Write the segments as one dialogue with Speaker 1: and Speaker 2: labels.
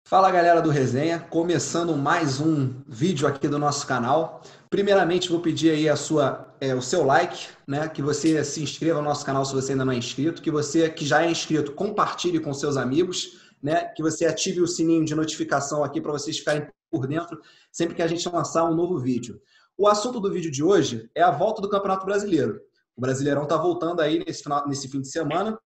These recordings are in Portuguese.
Speaker 1: Fala galera do Resenha, começando mais um vídeo aqui do nosso canal. Primeiramente vou pedir aí o seu like, né? Que você se inscreva no nosso canal se você ainda não é inscrito, que você que já é inscrito compartilhe com seus amigos, né? Que você ative o sininho de notificação aqui para vocês ficarem por dentro sempre que a gente lançar um novo vídeo. O assunto do vídeo de hoje é a volta do Campeonato Brasileiro. O Brasileirão está voltando aí nesse fim de semana,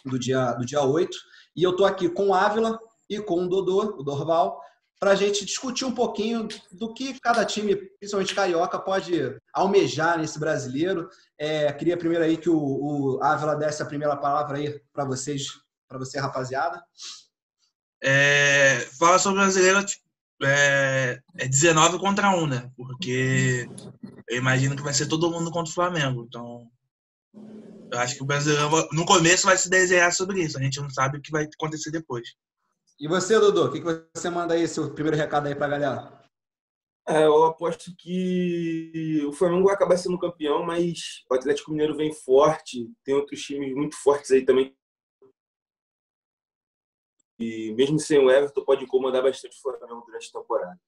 Speaker 1: do dia 8, e eu estou aqui com o Ávila e com o Dodô, o Dorval, para a gente discutir um pouquinho do que cada time, principalmente carioca, pode almejar nesse brasileiro. Queria primeiro aí que o Ávila desse a primeira palavra aí para vocês, para você, rapaziada.
Speaker 2: Fala sobre o brasileiro, é 19 contra 1, né? Porque eu imagino que vai ser todo mundo contra o Flamengo. Então, eu acho que o brasileiro no começo vai se desenhar sobre isso. A gente não sabe o que vai acontecer depois.
Speaker 1: E você, Dodô, o que você manda aí, seu primeiro recado aí para a galera?
Speaker 3: Eu aposto que o Flamengo vai acabar sendo campeão, mas o Atlético Mineiro vem forte, tem outros times muito fortes aí também. E mesmo sem o Everton, pode incomodar bastante o Flamengo durante a temporada.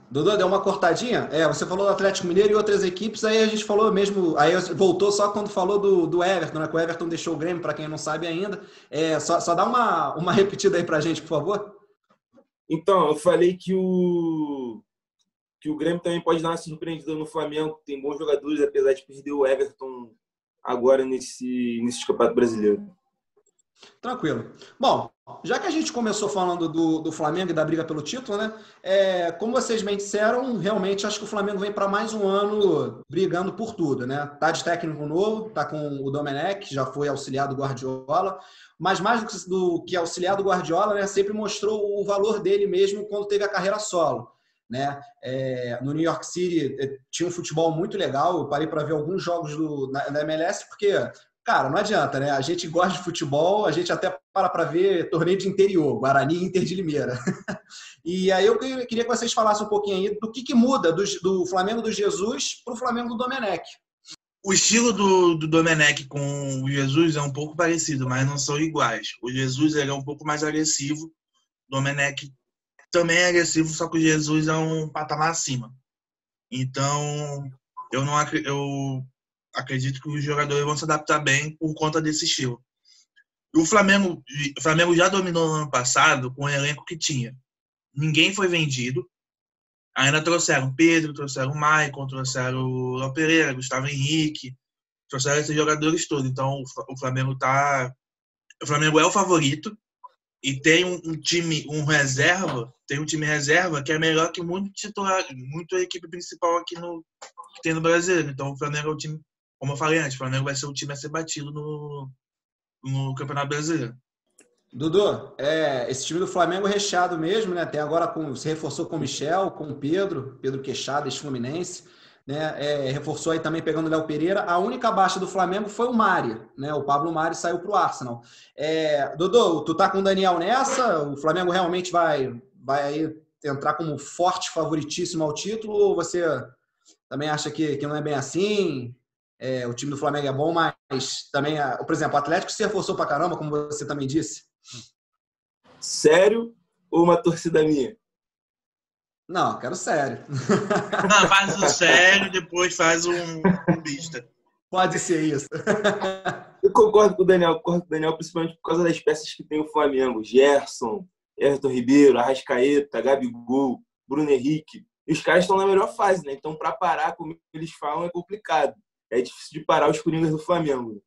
Speaker 1: Dodô, deu uma cortadinha? Você falou do Atlético Mineiro e outras equipes, aí a gente falou mesmo, aí voltou só quando falou do Everton, né? Que o Everton deixou o Grêmio, para quem não sabe ainda. Só dá uma repetida aí pra gente, por favor.
Speaker 3: Então, eu falei que o Grêmio também pode dar uma surpreendida no Flamengo, tem bons jogadores, apesar de perder o Everton agora nesse Campeonato Brasileiro.
Speaker 1: Tranquilo. Bom, já que a gente começou falando do Flamengo e da briga pelo título, né? Como vocês bem disseram, realmente acho que o Flamengo vem para mais um ano brigando por tudo, né? Tá de técnico novo, tá com o Domenech, já foi auxiliar do Guardiola, mas mais do que auxiliar do Guardiola, né? Sempre mostrou o valor dele mesmo quando teve a carreira solo, né? No New York City tinha um futebol muito legal, eu parei para ver alguns jogos da MLS, porque cara, não adianta, né? A gente gosta de futebol, a gente até para ver torneio de interior, Guarani e Inter de Limeira. E aí eu queria que vocês falassem um pouquinho aí do que muda do Flamengo do Jesus para o Flamengo do Domenech.
Speaker 2: O estilo do Domenech com o Jesus é um pouco parecido, mas não são iguais. O Jesus ele é um pouco mais agressivo, o Domenech também é agressivo, só que o Jesus é um patamar acima. Então, eu acredito que os jogadores vão se adaptar bem por conta desse estilo. O Flamengo já dominou no ano passado com o elenco que tinha. Ninguém foi vendido. Ainda trouxeram Pedro, trouxeram Maicon, trouxeram o Léo Pereira, Gustavo Henrique, trouxeram esses jogadores todos. Então o Flamengo é o favorito e tem um time reserva que é melhor que muito titular, muito a equipe principal aqui que tem no Brasil. Então o Flamengo é o time, como eu falei antes, o Flamengo vai ser o time a ser batido no Campeonato Brasileiro.
Speaker 1: Dudu, esse time do Flamengo é recheado mesmo, né? Até agora se reforçou com o Michel, com o Pedro Queixada, ex-Fluminense, né? Reforçou aí também pegando o Léo Pereira. A única baixa do Flamengo foi o Mari, né? O Pablo Mari saiu para o Arsenal. Dudu, tu tá com o Daniel nessa? O Flamengo realmente vai aí entrar como forte favoritíssimo ao título, ou você também acha que não é bem assim? O time do Flamengo é bom, mas também, por exemplo, o Atlético se reforçou pra caramba, como você também disse.
Speaker 3: Sério ou uma torcida minha?
Speaker 1: Não, quero sério.
Speaker 2: Não, faz o sério, depois faz um bista.
Speaker 1: Pode ser isso.
Speaker 3: Eu concordo com o Daniel, principalmente por causa das peças que tem o Flamengo. Gerson, Everton Ribeiro, Arrascaeta, Gabigol, Bruno Henrique. E os caras estão na melhor fase, né? Então, para parar, como eles falam, é complicado. É difícil de parar os coringas do Flamengo.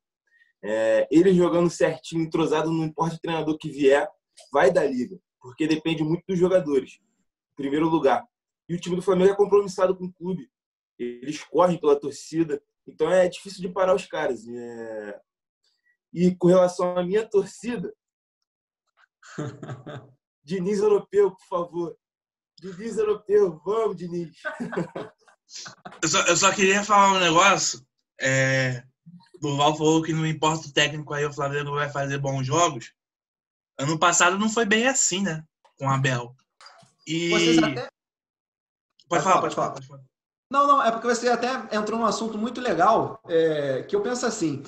Speaker 3: Eles jogando certinho, entrosado, não importa o treinador que vier, vai da liga. Porque depende muito dos jogadores, em primeiro lugar. E o time do Flamengo é compromissado com o clube. Eles correm pela torcida. Então é difícil de parar os caras. E com relação à minha torcida, Diniz europeu, por favor. Diniz europeu, vamos, Diniz.
Speaker 2: Eu só queria falar um negócio. O Val falou que não importa o técnico, aí o Flamengo vai fazer bons jogos. Ano passado não foi bem assim, né? Com o Abel.
Speaker 1: Vocês até...
Speaker 2: Pode falar.
Speaker 1: Não, é porque você até entrou num assunto muito legal, que eu penso assim,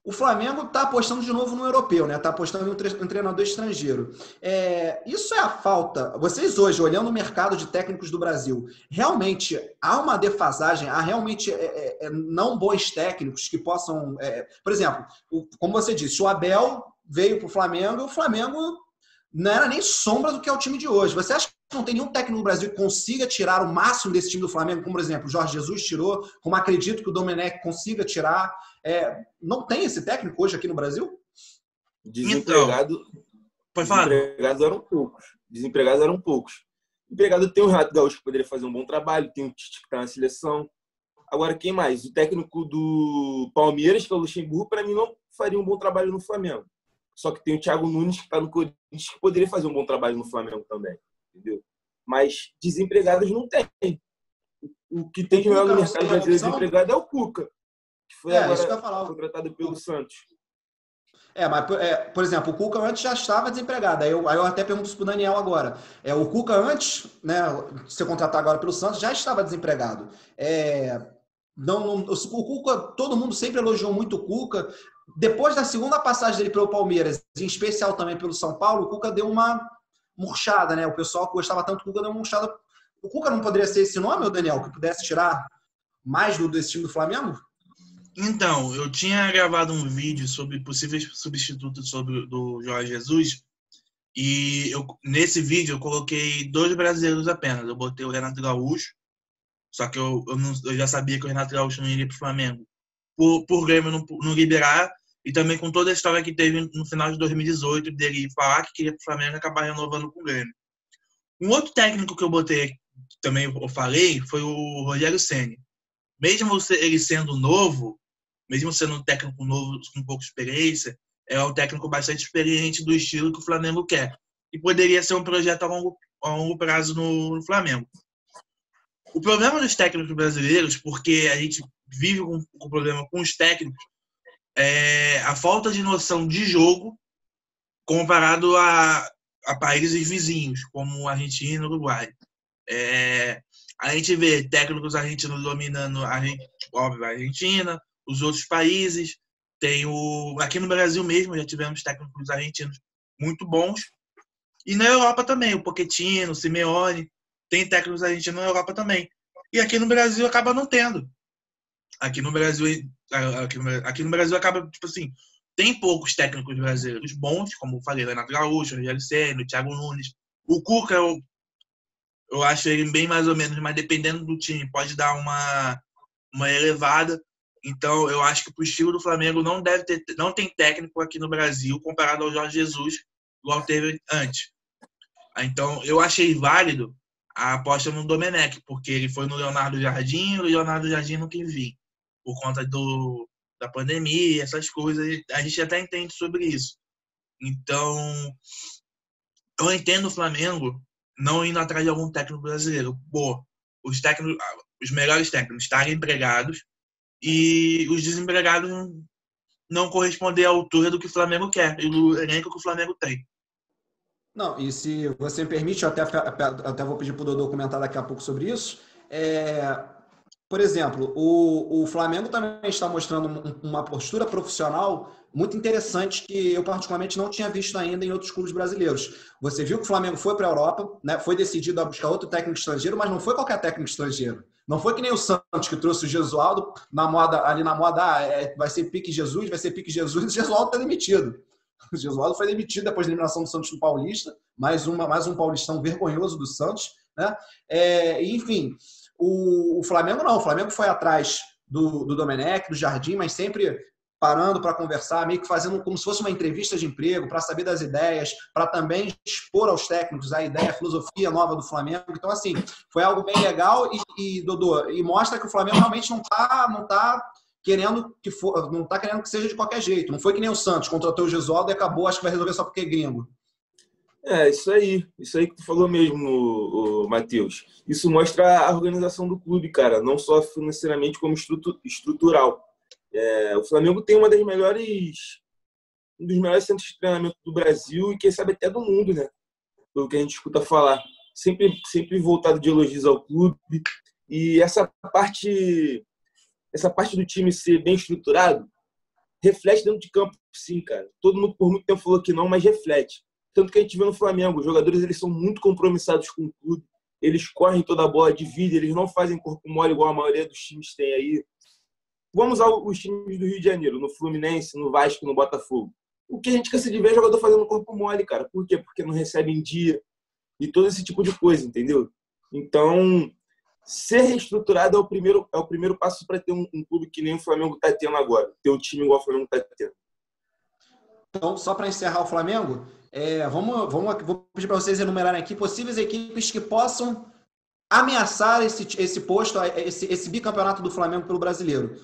Speaker 1: O Flamengo está apostando de novo no europeu, né? Está apostando em um treinador estrangeiro. Isso é a falta. Vocês hoje, olhando o mercado de técnicos do Brasil, realmente há uma defasagem, há realmente não bons técnicos que possam... por exemplo, como você disse, o Abel veio para o Flamengo e o Flamengo não era nem sombra do que é o time de hoje. Você acha que não tem nenhum técnico no Brasil que consiga tirar o máximo desse time do Flamengo, como, por exemplo, o Jorge Jesus tirou, como acredito que o Domenech consiga tirar? Não tem esse técnico hoje aqui no Brasil?
Speaker 3: Desempregados eram poucos. Empregado tem o Renato Gaúcho, que poderia fazer um bom trabalho, tem o Tite, que está na seleção. Agora, quem mais? O técnico do Palmeiras, que é o Luxemburgo, para mim não faria um bom trabalho no Flamengo. Só que tem o Thiago Nunes, que está no Corinthians, que poderia fazer um bom trabalho no Flamengo também. Entendeu? Mas desempregados não tem. O que tem de melhor no mercado brasileiro de desempregado é o Cuca, que foi agora contratado pelo Santos.
Speaker 1: Mas, por exemplo, o Cuca antes já estava desempregado. Aí eu até pergunto isso para o Daniel agora. O Cuca antes, né, de ser contratado agora pelo Santos, já estava desempregado. O Cuca, todo mundo sempre elogiou muito o Cuca. Depois da segunda passagem dele pelo Palmeiras, em especial também pelo São Paulo, o Cuca deu uma murchada, né? O pessoal que gostava tanto do Cuca deu uma murchada. O Cuca não poderia ser esse nome, Daniel, que pudesse tirar mais desse time do Flamengo?
Speaker 2: Então, eu tinha gravado um vídeo sobre possíveis substitutos do Jorge Jesus e nesse vídeo eu coloquei 2 brasileiros apenas. Eu botei o Renato Gaúcho, só que eu já sabia que o Renato Gaúcho não iria para o Flamengo por Grêmio não liberar, e também com toda a história que teve no final de 2018 dele falar que queria para o Flamengo e acabar renovando com o Grêmio. Um outro técnico que eu botei, também eu falei, foi o Rogério Ceni. Mesmo ele sendo novo, mesmo sendo um técnico novo com pouca experiência, é um técnico bastante experiente do estilo que o Flamengo quer. E poderia ser um projeto a longo prazo no Flamengo. O problema dos técnicos brasileiros, porque a gente vive com problema com os técnicos, é a falta de noção de jogo comparado a países vizinhos, como a Argentina e o Uruguai. A gente vê técnicos argentinos dominando a Argentina, os outros países. Aqui no Brasil mesmo já tivemos técnicos argentinos muito bons. E na Europa também, o Pochettino, o Simeone, tem técnicos argentinos na Europa também. E aqui no Brasil acaba não tendo. Aqui no Brasil acaba, tipo assim, tem poucos técnicos brasileiros bons, como eu falei, Renato Gaúcho, Rogério Ceni, Thiago Nunes. O Cuca, eu acho ele bem mais ou menos, mas dependendo do time, pode dar uma elevada. Então, eu acho que pro estilo do Flamengo não tem técnico aqui no Brasil comparado ao Jorge Jesus, igual teve antes. Então, eu achei válido a aposta no Domenech, porque ele foi no Leonardo Jardim e o Leonardo Jardim não quis vir, por conta da pandemia, essas coisas. A gente até entende sobre isso. Então, eu entendo o Flamengo não indo atrás de algum técnico brasileiro. Os melhores técnicos estarem empregados e os desempregados não corresponder à altura do que o Flamengo quer e do elenco que o Flamengo tem.
Speaker 1: Não, e se você me permite, eu até vou pedir para o Dodô comentar daqui a pouco sobre isso. Por exemplo, o Flamengo também está mostrando uma postura profissional muito interessante que eu particularmente não tinha visto ainda em outros clubes brasileiros. Você viu que o Flamengo foi para a Europa, né, foi decidido a buscar outro técnico estrangeiro, mas não foi qualquer técnico estrangeiro. Não foi que nem o Santos, que trouxe o Gesualdo ali na moda, vai ser pique Jesus, e o Gesualdo está demitido. O Gesualdo foi demitido depois da eliminação do Santos no Paulista, mais um paulistão vergonhoso do Santos, né? Enfim, o Flamengo não. O Flamengo foi atrás do Domenech, do Jardim, mas sempre parando para conversar, meio que fazendo como se fosse uma entrevista de emprego, para saber das ideias, para também expor aos técnicos a ideia, a filosofia nova do Flamengo. Então, assim, foi algo bem legal Dodô, mostra que o Flamengo realmente não tá querendo que seja de qualquer jeito. Não foi que nem o Santos, contratou o Gesualdo e acabou, acho que vai resolver só porque é gringo.
Speaker 3: Isso aí que tu falou mesmo, Matheus. Isso mostra a organização do clube, cara, não só financeiramente como estrutural. O Flamengo tem um dos melhores centros de treinamento do Brasil e quem sabe até do mundo, né? Pelo que a gente escuta falar. Sempre voltado de elogios ao clube. E essa parte do time ser bem estruturado reflete dentro de campo, sim, cara. Todo mundo por muito tempo falou que não, mas reflete. Tanto que a gente vê no Flamengo, os jogadores eles são muito compromissados com o clube, eles correm toda a bola, dividem, eles não fazem corpo mole igual a maioria dos times tem aí. Vamos usar os times do Rio de Janeiro, no Fluminense, no Vasco, no Botafogo. O que a gente cansa de ver é jogador fazendo corpo mole, cara. Por quê? Porque não recebe em dia e todo esse tipo de coisa, entendeu? Então, ser reestruturado é o primeiro passo para ter um clube que nem o Flamengo está tendo agora. Ter um time igual o Flamengo está tendo.
Speaker 1: Então, só para encerrar o Flamengo, vou pedir para vocês enumerarem aqui possíveis equipes que possam ameaçar esse posto, esse bicampeonato do Flamengo pelo Brasileiro.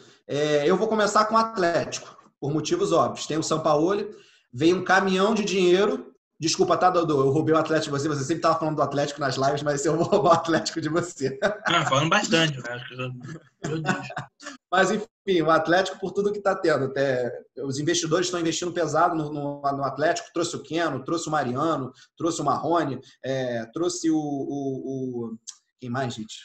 Speaker 1: Eu vou começar com o Atlético, por motivos óbvios. Tem o Sampaoli, veio um caminhão de dinheiro. Desculpa, tá, Dodô? Eu roubei o Atlético de você. Você sempre estava falando do Atlético nas lives, mas eu vou roubar o Atlético de você.
Speaker 2: Falando bastante. Meu Deus.
Speaker 1: Mas, enfim, o Atlético, por tudo que está tendo. Os investidores estão investindo pesado no Atlético. Trouxe o Keno, trouxe o Mariano, trouxe o Marrone, trouxe quem mais, gente?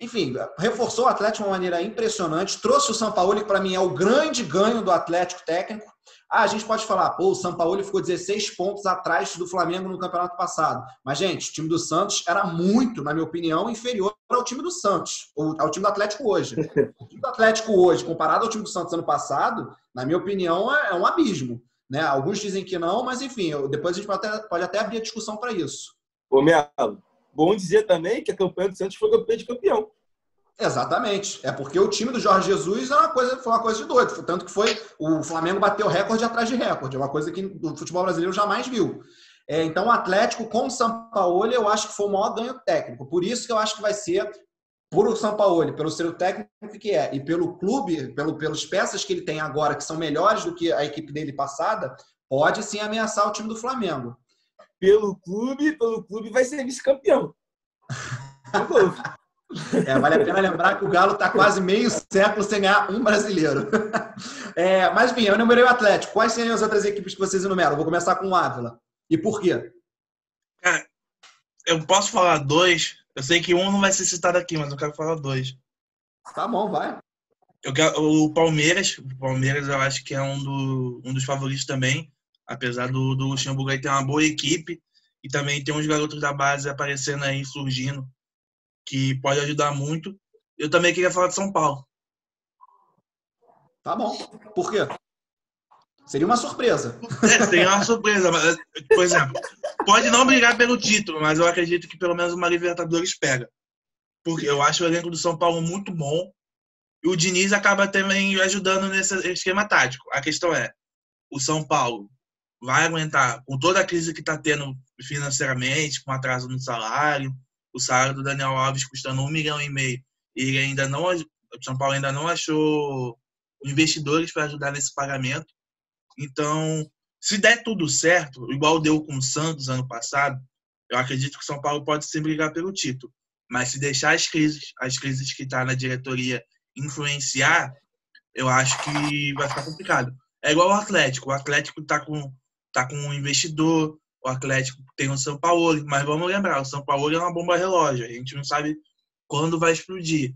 Speaker 1: Enfim, reforçou o Atlético de uma maneira impressionante. Trouxe o Sampaoli, que para mim é o grande ganho do Atlético técnico. A gente pode falar, o Sampaoli ficou 16 pontos atrás do Flamengo no campeonato passado. Mas, gente, o time do Santos era muito, na minha opinião, inferior ao time do Santos, ou ao time do Atlético hoje. O time do Atlético hoje, comparado ao time do Santos ano passado, na minha opinião, é um abismo. Né? Alguns dizem que não, mas, enfim, depois a gente pode até abrir a discussão para isso.
Speaker 3: Ô, Melo, bom dizer também que a campanha do Santos foi campeã de campeão.
Speaker 1: Exatamente. É porque o time do Jorge Jesus foi uma coisa de doido. Tanto que o Flamengo bateu recorde atrás de recorde. É uma coisa que o futebol brasileiro jamais viu. Então, o Atlético com o Sampaoli, eu acho que foi o maior ganho técnico. Por isso que eu acho que vai ser, por o Sampaoli, pelo ser o técnico que é, e pelo clube, pelas peças que ele tem agora, que são melhores do que a equipe dele passada, pode sim ameaçar o time do Flamengo.
Speaker 3: Pelo clube vai ser vice-campeão.
Speaker 1: Vale a pena lembrar que o Galo está quase meio século sem ganhar um brasileiro. Mas, enfim, eu enumerei o Atlético. Quais seriam as outras equipes que vocês enumeram? Vou começar com o Ávila. E por quê?
Speaker 2: Cara, eu posso falar dois. Eu sei que um não vai ser citado aqui, mas eu quero falar dois.
Speaker 1: Tá bom, vai.
Speaker 2: O Palmeiras. O Palmeiras eu acho que é um dos favoritos também. Apesar do Luxemburgo aí ter uma boa equipe. E também tem uns garotos da base aparecendo aí, surgindo, que pode ajudar muito. Eu também queria falar de São Paulo.
Speaker 1: Tá bom. Por quê? Seria uma surpresa.
Speaker 2: Seria uma surpresa. Mas, por exemplo, pode não brigar pelo título, mas eu acredito que pelo menos uma Libertadores pega. Porque eu acho o elenco do São Paulo muito bom. E o Diniz acaba também ajudando nesse esquema tático. A questão é, o São Paulo vai aguentar, com toda a crise que está tendo financeiramente, com atraso no salário, o salário do Daniel Alves custando 1,5 milhão, e ele ainda não, o São Paulo ainda não achou investidores para ajudar nesse pagamento. Então, se der tudo certo, igual deu com o Santos ano passado, eu acredito que o São Paulo pode sim brigar pelo título. Mas se deixar as crises que está na diretoria influenciar, eu acho que vai ficar complicado. É igual o Atlético. O Atlético está com um investidor, o Atlético tem o São Paulo, mas vamos lembrar, o São Paulo é uma bomba relógio, a gente não sabe quando vai explodir.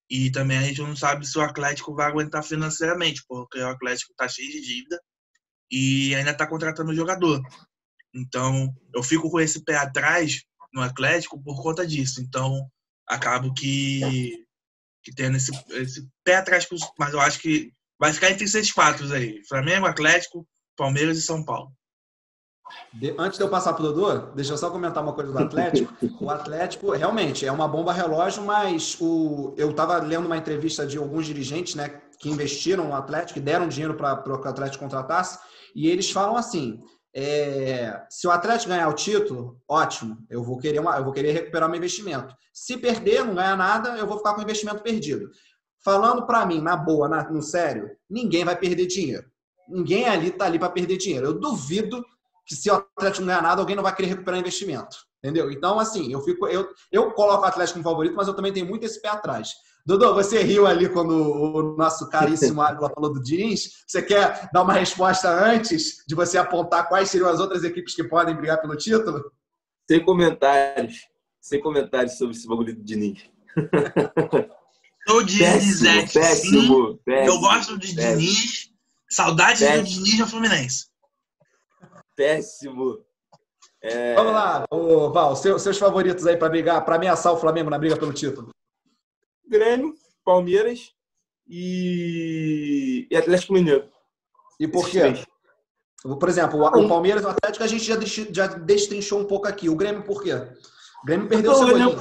Speaker 2: E também a gente não sabe se o Atlético vai aguentar financeiramente, porque o Atlético está cheio de dívida e ainda está contratando jogador. Então, eu fico com esse pé atrás no Atlético por conta disso. Então, acabo que tendo esse pé atrás, mas eu acho que vai ficar entre esses quatro aí. Flamengo, Atlético, Palmeiras e São Paulo.
Speaker 1: Antes de eu passar para o Dodô, deixa eu só comentar uma coisa do Atlético. O Atlético realmente é uma bomba relógio, mas eu estava lendo uma entrevista de alguns dirigentes, né, que investiram no Atlético, que deram dinheiro para que o Atlético contratasse, e eles falam assim, se o Atlético ganhar o título, ótimo, eu vou querer recuperar meu investimento. Se perder, não ganhar nada, eu vou ficar com o investimento perdido. Falando para mim, na boa, no sério, ninguém vai perder dinheiro. Ninguém ali está ali para perder dinheiro. Eu duvido que se o Atlético não ganhar nada, alguém não vai querer recuperar investimento. Entendeu? Então, assim, eu coloco o Atlético como favorito, mas eu também tenho muito esse pé atrás. Dodô, você riu ali quando o nosso caríssimo Ávila falou do Diniz. Você quer dar uma resposta antes de você apontar quais seriam as outras equipes que podem brigar pelo título?
Speaker 3: Sem comentários sobre esse bagulho do Diniz.
Speaker 2: O Diniz
Speaker 3: péssimo.
Speaker 2: Eu gosto de Diniz. Saudades do Diniz no Fluminense.
Speaker 3: Péssimo.
Speaker 1: Vamos lá, Val, seus favoritos aí para brigar, para ameaçar o Flamengo na briga pelo título.
Speaker 3: Grêmio, Palmeiras e Atlético Mineiro.
Speaker 1: E por quê? Por exemplo, o Palmeiras e o Atlético a gente já destrinchou um pouco aqui. O Grêmio por quê? O Grêmio perdeu o Cebolinha.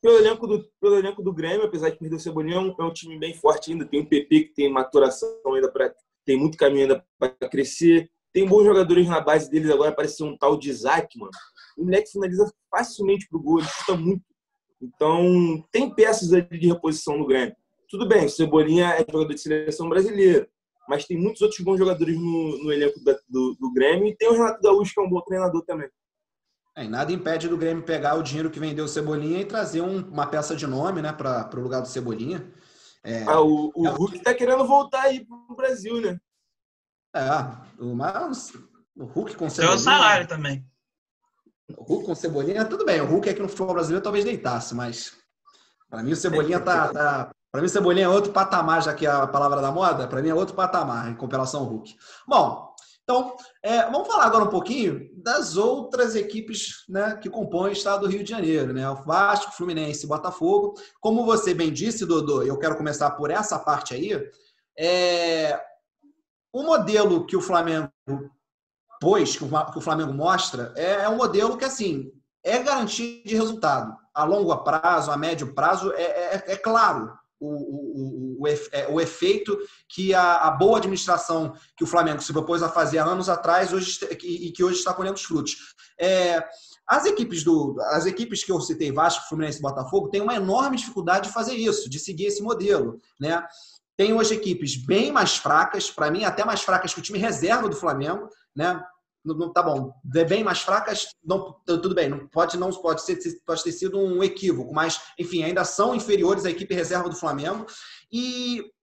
Speaker 3: Pelo elenco do Grêmio, apesar de perder o Cebolinha, é um time bem forte ainda. Tem o PP que tem maturação ainda tem muito caminho ainda para crescer. Tem bons jogadores na base deles agora, parece um tal de Isaac, mano. O moleque finaliza facilmente pro gol, ele chuta muito. Então, tem peças ali de reposição no Grêmio. Tudo bem, o Cebolinha é jogador de seleção brasileira, mas tem muitos outros bons jogadores no elenco do Grêmio e tem o Renato Gaúcho, que é um bom treinador também.
Speaker 1: E nada impede do Grêmio pegar o dinheiro que vendeu o Cebolinha e trazer uma peça de nome, né, para o lugar do Cebolinha.
Speaker 3: O Hulk tá querendo voltar aí pro Brasil, né?
Speaker 1: Mas o Hulk com
Speaker 2: Cebolinha... Tem o salário também.
Speaker 1: O Hulk com Cebolinha, tudo bem. O Hulk aqui no futebol brasileiro talvez deitasse, mas para mim o Cebolinha para mim o Cebolinha é outro patamar, já que é a palavra da moda. Para mim é outro patamar em comparação ao Hulk. Bom, então vamos falar agora um pouquinho das outras equipes, né, que compõem o estado do Rio de Janeiro, né? O Vasco, Fluminense e Botafogo. Como você bem disse, Dodô, eu quero começar por essa parte aí. O modelo que o Flamengo que o Flamengo mostra, é um modelo que, assim, é garantia de resultado. A longo prazo, a médio prazo, é claro o efeito que a boa administração que o Flamengo se propôs a fazer há anos atrás e que hoje está colhendo os frutos. As equipes que eu citei, Vasco, Fluminense e Botafogo, têm uma enorme dificuldade de fazer isso, de seguir esse modelo, né? Tem hoje equipes bem mais fracas, para mim até mais fracas que o time reserva do Flamengo, né? Tá bom, bem mais fracas, não, tudo bem, pode ter sido um equívoco, mas, enfim, ainda são inferiores à equipe reserva do Flamengo.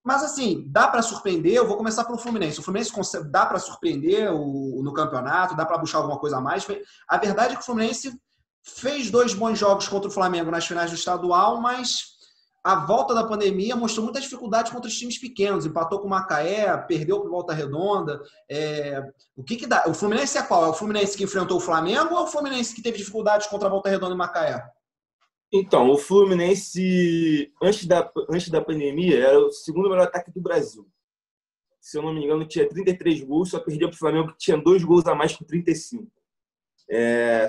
Speaker 1: Mas, assim, dá para surpreender. Eu vou começar pelo Fluminense. O Fluminense dá para surpreender no campeonato, dá para buscar alguma coisa a mais. A verdade é que o Fluminense fez 2 bons jogos contra o Flamengo nas finais do estadual, mas a volta da pandemia mostrou muita dificuldade contra os times pequenos. Empatou com o Macaé, perdeu para o Volta Redonda. O que dá? O Fluminense é qual? É o Fluminense que enfrentou o Flamengo ou é o Fluminense que teve dificuldades contra a Volta Redonda e Macaé?
Speaker 3: Então, o Fluminense, antes da pandemia, era o segundo melhor ataque do Brasil. Se eu não me engano, tinha 33 gols, só perdia para o Flamengo, que tinha 2 gols a mais com 35.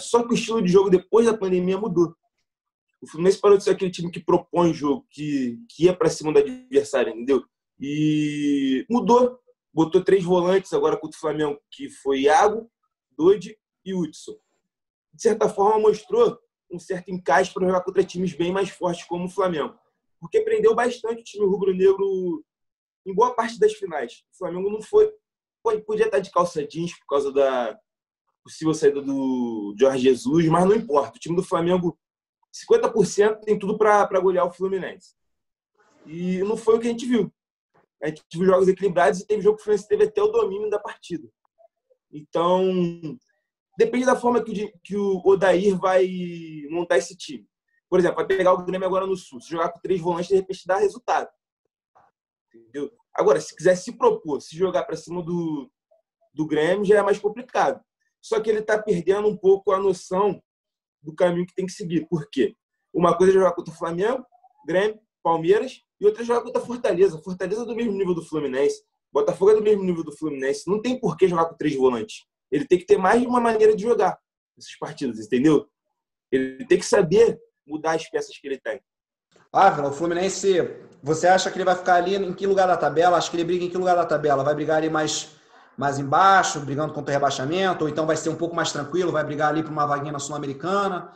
Speaker 3: Só que o estilo de jogo depois da pandemia mudou. O Fluminense parou de ser aquele time que propõe jogo, que ia para cima do adversário, entendeu? E mudou. Botou 3 volantes agora contra o Flamengo, que foi Iago, Dodi e Hudson. De certa forma, mostrou um certo encaixe para jogar contra times bem mais fortes como o Flamengo. Porque prendeu bastante o time rubro-negro em boa parte das finais. O Flamengo não foi... Podia estar de calça jeans por causa da possível saída do Jorge Jesus, mas não importa. O time do Flamengo, 50% tem tudo para golear o Fluminense. E não foi o que a gente viu. A gente viu jogos equilibrados e teve jogo que o Fluminense teve até o domínio da partida. Então, depende da forma que o Odair vai montar esse time. Por exemplo, vai pegar o Grêmio agora no Sul. Se jogar com 3 volantes, de repente dá resultado. Entendeu? Agora, se quiser se propor, se jogar para cima do Grêmio, já é mais complicado. Só que ele está perdendo um pouco a noção do caminho que tem que seguir. Por quê? Uma coisa é jogar contra o Flamengo, Grêmio, Palmeiras, e outra é jogar contra a Fortaleza. Fortaleza é do mesmo nível do Fluminense. Botafogo é do mesmo nível do Fluminense. Não tem por que jogar com 3 volantes. Ele tem que ter mais de uma maneira de jogar essas partidas, entendeu? Ele tem que saber mudar as peças que ele tem.
Speaker 1: Ávila, o Fluminense, você acha que ele vai ficar ali em que lugar da tabela? Acho que ele briga em que lugar da tabela? Vai brigar ali mais embaixo, brigando contra o rebaixamento? Ou então vai ser um pouco mais tranquilo, vai brigar ali para uma vaguinha na Sul-Americana?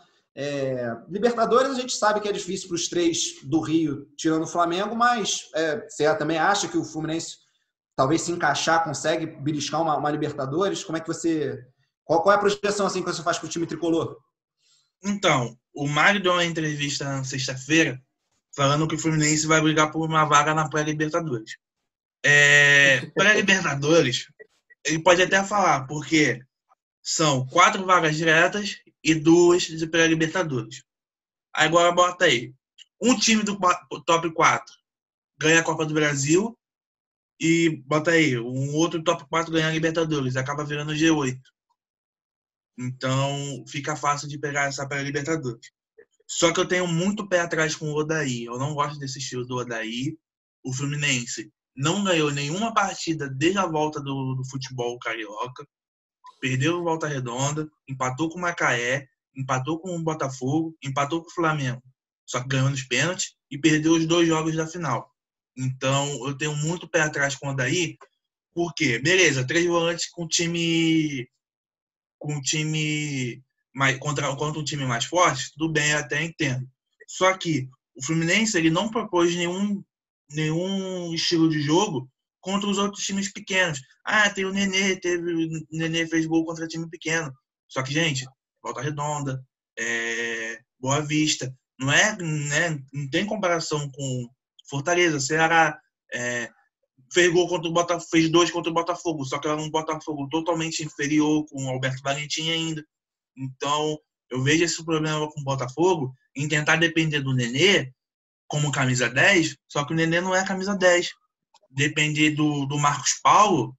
Speaker 1: Libertadores a gente sabe que é difícil para os 3 do Rio, tirando o Flamengo, mas você também acha que o Fluminense talvez se encaixar, consegue beliscar uma Libertadores? Como é que você... Qual é a projeção assim, que você faz para o time tricolor?
Speaker 2: Então, o Mário deu uma entrevista na sexta-feira falando que o Fluminense vai brigar por uma vaga na pré-Libertadores. Pré-Libertadores, ele pode até falar, porque são 4 vagas diretas e 2 de pré-Libertadores. Agora bota aí. um time do top 4 ganha a Copa do Brasil e bota aí, um outro top 4 ganha a Libertadores, acaba virando G8. Então, fica fácil de pegar essa para a Libertadores. Só que eu tenho muito pé atrás com o Odair. Eu não gosto desse estilo do Odair. O Fluminense não ganhou nenhuma partida desde a volta do futebol carioca. Perdeu Volta Redonda, empatou com o Macaé, empatou com o Botafogo, empatou com o Flamengo. Só que ganhou nos pênaltis e perdeu os 2 jogos da final. Então, eu tenho muito pé atrás com o Odair, porque, beleza, 3 volantes com time mais, contra um time mais forte, tudo bem, eu até entendo. Só que o Fluminense ele não propôs nenhum estilo de jogo contra os outros times pequenos. Tem o Nenê fez gol contra time pequeno. Só que, gente, Volta Redonda, Boa Vista, não tem comparação com Fortaleza, Ceará, fez gol contra o Botafogo, fez 2 contra o Botafogo, só que era um Botafogo totalmente inferior, com o Alberto Valentim ainda. Então, eu vejo esse problema com o Botafogo em tentar depender do Nenê como camisa 10, só que o Nenê não é camisa 10. Depender do Marcos Paulo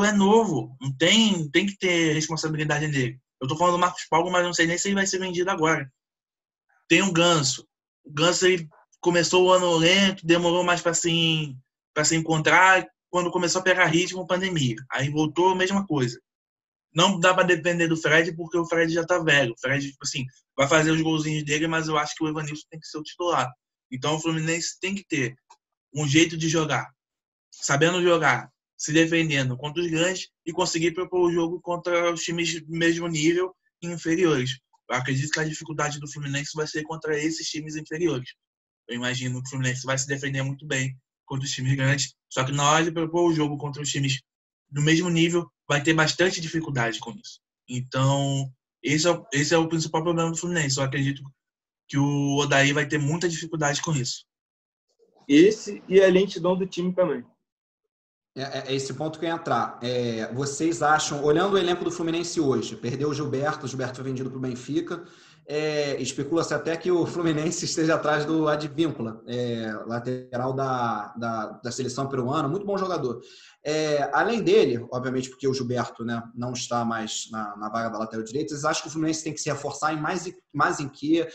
Speaker 2: é novo, não tem que ter responsabilidade nele. Eu tô falando do Marcos Paulo, mas não sei nem se ele vai ser vendido agora. Tem o Ganso. O Ganso ele começou o ano lento, demorou mais para se encontrar, quando começou a pegar ritmo, pandemia. Aí voltou a mesma coisa. Não dá para depender do Fred, porque o Fred já tá velho. O Fred, tipo assim, vai fazer os golzinhos dele, mas eu acho que o Evanilson tem que ser o titular. Então o Fluminense tem que ter um jeito de jogar, sabendo jogar, se defendendo contra os grandes e conseguir propor o jogo contra os times do mesmo nível e inferiores. Eu acredito que a dificuldade do Fluminense vai ser contra esses times inferiores. Eu imagino que o Fluminense vai se defender muito bem contra os times grandes, só que na hora de propor o jogo contra os times do mesmo nível, vai ter bastante dificuldade com isso. Então, esse é o principal problema do Fluminense. Eu acredito que o Odair vai ter muita dificuldade com isso.
Speaker 3: Esse e a lentidão do time também.
Speaker 1: É esse ponto que eu ia entrar. Vocês acham, olhando o elenco do Fluminense hoje, perdeu o Gilberto foi vendido para o Benfica, especula-se até que o Fluminense esteja atrás do Advíncula, lateral da seleção peruana, muito bom jogador. Além dele, obviamente porque o Gilberto, né, não está mais na vaga da lateral direita, vocês acham que o Fluminense tem que se reforçar mais em que?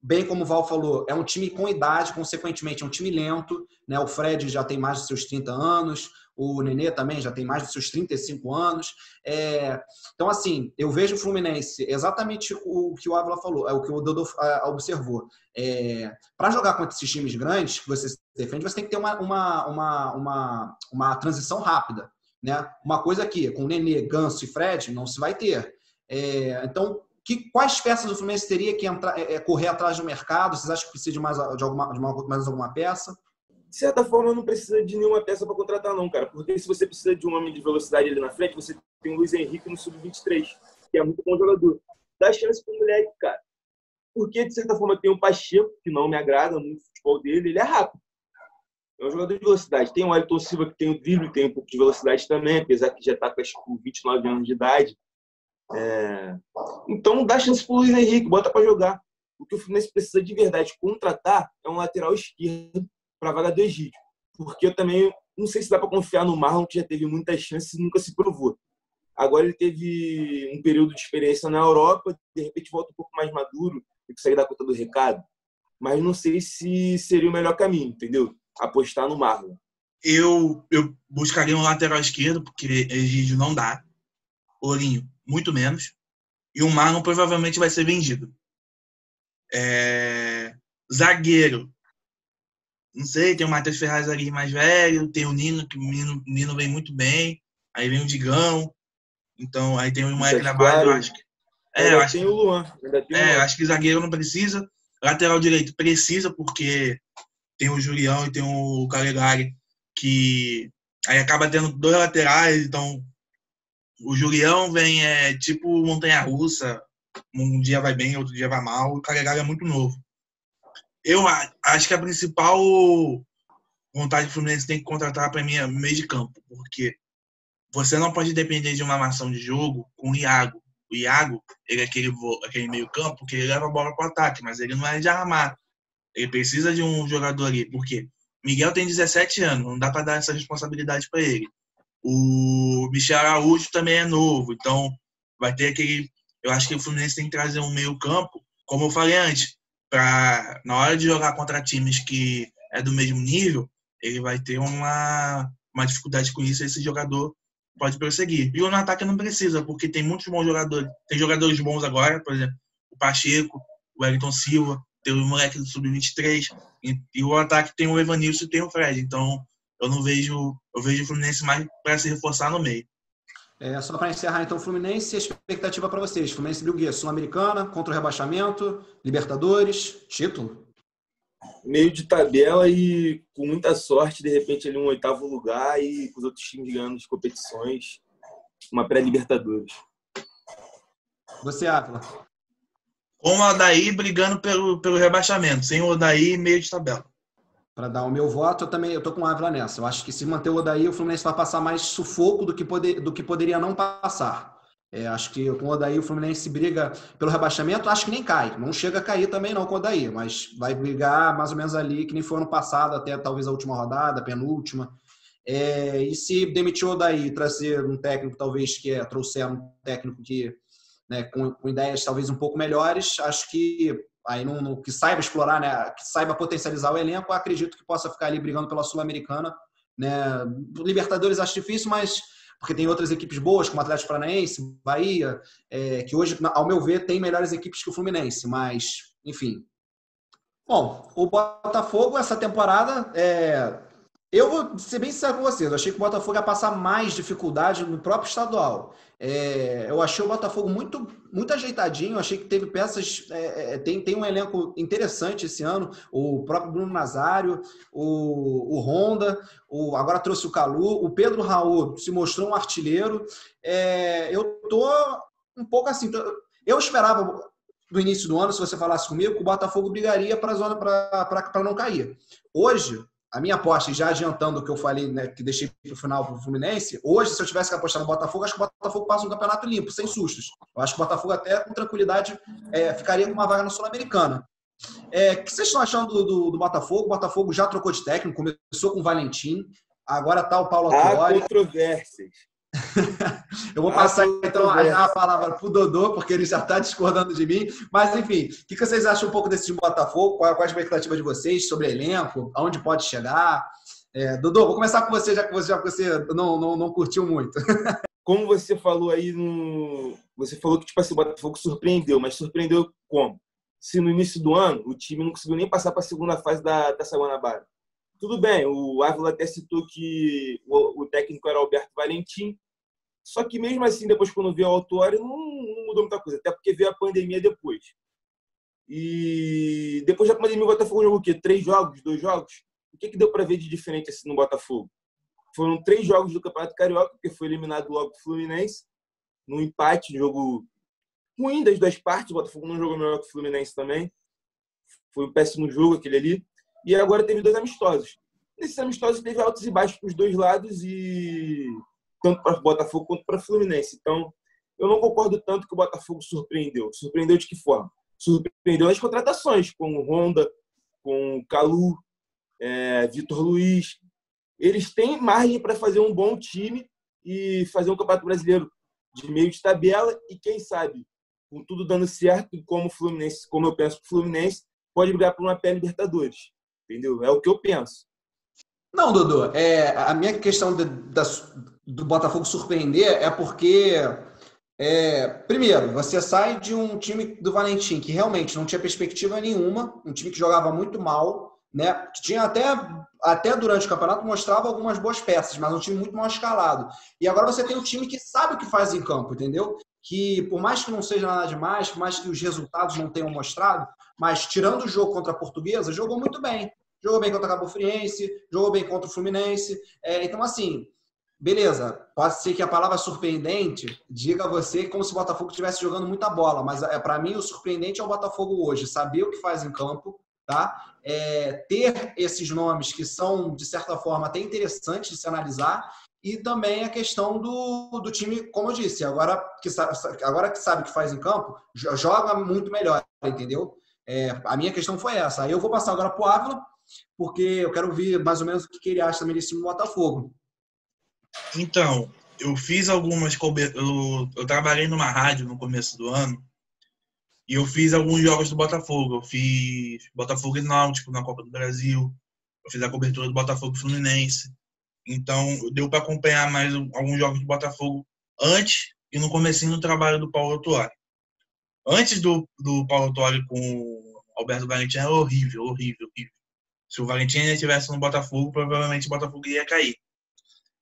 Speaker 1: Bem como o Val falou, é um time com idade, consequentemente é um time lento, né? O Fred já tem mais de seus 30 anos, o Nenê também já tem mais de seus 35 anos. Então, assim, eu vejo o Fluminense exatamente o que o Ávila falou, o que o Dodô observou. Para jogar contra esses times grandes que você defende, você tem que ter uma transição rápida, né? Uma coisa aqui, com Nenê, Ganso e Fred, não se vai ter. Então, quais peças o Fluminense teria que correr atrás do mercado? Vocês acham que precisa de mais alguma peça?
Speaker 3: De certa forma, não precisa de nenhuma peça para contratar, não, cara. Porque se você precisa de um homem de velocidade ali na frente, você tem o Luiz Henrique no Sub-23, que é muito bom jogador. Dá chance pro moleque, cara. Porque, de certa forma, tem o Pacheco, que não me agrada muito o futebol dele, ele é rápido. É um jogador de velocidade. Tem o Ailton Silva, que tem o drible, tem um pouco de velocidade também, apesar que já está com 29 anos de idade. Então, dá chance pro Luiz Henrique, bota para jogar. O que o Fluminense precisa de verdade contratar é um lateral esquerdo para a vaga do Egídio. Porque eu também não sei se dá para confiar no Marlon, que já teve muitas chances e nunca se provou. Agora ele teve um período de experiência na Europa, de repente volta um pouco mais maduro e consegue dar conta do recado. Mas não sei se seria o melhor caminho, entendeu? Apostar no Marlon.
Speaker 2: Eu buscaria um lateral esquerdo, porque Egídio não dá. Ourinho, muito menos. E o Marlon provavelmente vai ser vendido. Zagueiro. Não sei, tem o Matheus Ferraz ali mais velho, tem o Nino, que o Nino vem muito bem. Aí vem o Digão. Então, aí tem o Moleque da Base, eu acho que...
Speaker 3: Tem o Luan.
Speaker 2: Eu acho que zagueiro não precisa. Lateral direito precisa, porque tem o Julião e tem o Calegari, que aí acaba tendo 2 laterais, então o Julião vem tipo montanha-russa, um dia vai bem, outro dia vai mal, o Calegari é muito novo. Eu acho que a principal vontade do Fluminense tem que contratar para mim é meio de campo, porque você não pode depender de uma armação de jogo com o Iago. O Iago, ele é aquele meio campo que ele leva a bola para o ataque, mas ele não é de armar. Ele precisa de um jogador ali, porque Miguel tem 17 anos, não dá para dar essa responsabilidade para ele. O Michel Araújo também é novo, então vai ter aquele... Eu acho que o Fluminense tem que trazer um meio-campo, como eu falei antes, para na hora de jogar contra times que é do mesmo nível, ele vai ter uma dificuldade com isso, esse jogador pode prosseguir. E no ataque não precisa, porque tem muitos bons jogadores. Tem jogadores bons agora, por exemplo, o Pacheco, o Wellington Silva, tem o moleque do Sub-23, e o ataque tem o Evanilson e tem o Fred. Então, eu vejo o Fluminense mais para se reforçar no meio.
Speaker 1: Só para encerrar, então, o Fluminense, a expectativa para vocês. Fluminense briga Sul-Americana, contra o rebaixamento, Libertadores, título?
Speaker 3: Meio de tabela e com muita sorte, de repente, ali um 8º lugar e com os outros times ganhando as competições, uma pré-Libertadores.
Speaker 1: Você, Ávila?
Speaker 2: Com o Odaí brigando pelo rebaixamento, sem o Odaí, meio de tabela.
Speaker 1: Para dar o meu voto, eu tô com o Ávila nessa. Eu acho que se manter o Odaí, o Fluminense vai passar mais sufoco do que poderia não passar. Acho que com o Odaí o Fluminense briga pelo rebaixamento, acho que nem cai. Não chega a cair também não com o Odaí, mas vai brigar mais ou menos ali, que nem foi ano passado, até talvez a última rodada, a penúltima. E se demitir o Odaí e trazer um técnico, talvez trouxer um técnico que, né, com ideias talvez um pouco melhores, acho que aí que saiba explorar, né, que saiba potencializar o elenco, acredito que possa ficar ali brigando pela Sul-Americana, né? Libertadores acho difícil, mas porque tem outras equipes boas, como o Atlético Paranaense, Bahia, que hoje, ao meu ver, tem melhores equipes que o Fluminense, mas, enfim. Bom, o Botafogo, essa temporada, eu vou ser bem sincero com vocês, eu achei que o Botafogo ia passar mais dificuldade no próprio estadual. Eu achei o Botafogo muito, muito ajeitadinho, eu achei que teve peças, tem um elenco interessante esse ano, o próprio Bruno Nazário, o Honda, agora trouxe o Calu, o Pedro Raul se mostrou um artilheiro. Eu tô um pouco assim, eu esperava no início do ano, se você falasse comigo, que o Botafogo brigaria para a zona para não cair. Hoje, a minha aposta, já adiantando o que eu falei, né, que deixei para o final para o Fluminense, hoje, se eu tivesse que apostar no Botafogo, acho que o Botafogo passa um campeonato limpo, sem sustos. Eu acho que o Botafogo até com tranquilidade ficaria com uma vaga na Sul-Americana. O que vocês estão achando do Botafogo? O Botafogo já trocou de técnico, começou com o Valentim, agora está o Paulo Autuori.
Speaker 3: Há controvérsias.
Speaker 1: Eu vou passar então a palavra para o Dodô, porque ele já está discordando de mim. Mas, enfim, o que vocês acham um pouco desse time Botafogo? Qual a expectativa de vocês sobre elenco? Aonde pode chegar? Dodô, vou começar com você, já que você não curtiu muito.
Speaker 3: Como você falou aí, você falou que tipo assim, o Botafogo surpreendeu, mas surpreendeu como? Se no início do ano o time não conseguiu nem passar para a segunda fase da Taça Guanabara. Tudo bem, o Ávila até citou que o técnico era Alberto Valentim, só que mesmo assim, depois quando veio o Autuori, não mudou muita coisa, até porque veio a pandemia depois. E depois da pandemia o Botafogo jogou o quê? 3 jogos, 2 jogos? O que deu para ver de diferente assim no Botafogo? Foram 3 jogos do Campeonato Carioca, porque foi eliminado logo o Fluminense, num empate, jogo ruim das duas partes, o Botafogo não jogou melhor que o Fluminense também, foi um péssimo jogo aquele ali. E agora teve 2 amistosos. Nesses amistosos teve altos e baixos para os dois lados, e tanto para o Botafogo quanto para o Fluminense. Então, eu não concordo tanto que o Botafogo surpreendeu. Surpreendeu de que forma? Surpreendeu nas contratações, com o Honda, com o Calu, Vitor Luiz. Eles têm margem para fazer um bom time e fazer um Campeonato Brasileiro de meio de tabela e, quem sabe, com tudo dando certo, como o Fluminense, como eu penso que o Fluminense, pode brigar por uma pré-Libertadores. Entendeu? É o que eu penso.
Speaker 1: Não, Dodô, a minha questão do Botafogo surpreender é porque, primeiro, você sai de um time do Valentim que realmente não tinha perspectiva nenhuma, um time que jogava muito mal, né? Que tinha até durante o campeonato mostrava algumas boas peças, mas um time muito mal escalado. E agora você tem um time que sabe o que faz em campo, entendeu? Que por mais que não seja nada demais, por mais que os resultados não tenham mostrado, mas tirando o jogo contra a Portuguesa, jogou muito bem. Jogou bem contra a Cabo Friense, jogou bem contra o Fluminense. Então, assim, beleza, pode ser que a palavra surpreendente diga a você como se o Botafogo estivesse jogando muita bola, mas para mim o surpreendente é o Botafogo hoje, saber o que faz em campo, tá? Ter esses nomes que são, de certa forma, até interessantes de se analisar, e também a questão do time, como eu disse, agora que sabe o que faz em campo, joga muito melhor, entendeu? A minha questão foi essa. Aí eu vou passar agora para o Ávila, porque eu quero ouvir mais ou menos o que ele acha também desse time do Botafogo.
Speaker 2: Então, eu fiz algumas eu trabalhei numa rádio no começo do ano e eu fiz alguns jogos do Botafogo. Eu fiz Botafogo e Náutico na Copa do Brasil. Eu fiz a cobertura do Botafogo Fluminense. Então, deu para acompanhar mais alguns jogos do Botafogo antes e no comecinho do trabalho do Paulo Autuori. Antes do Paulo Autuori com o Alberto Valentim era horrível, horrível, horrível. Se o Valentim ainda estivesse no Botafogo, provavelmente o Botafogo ia cair.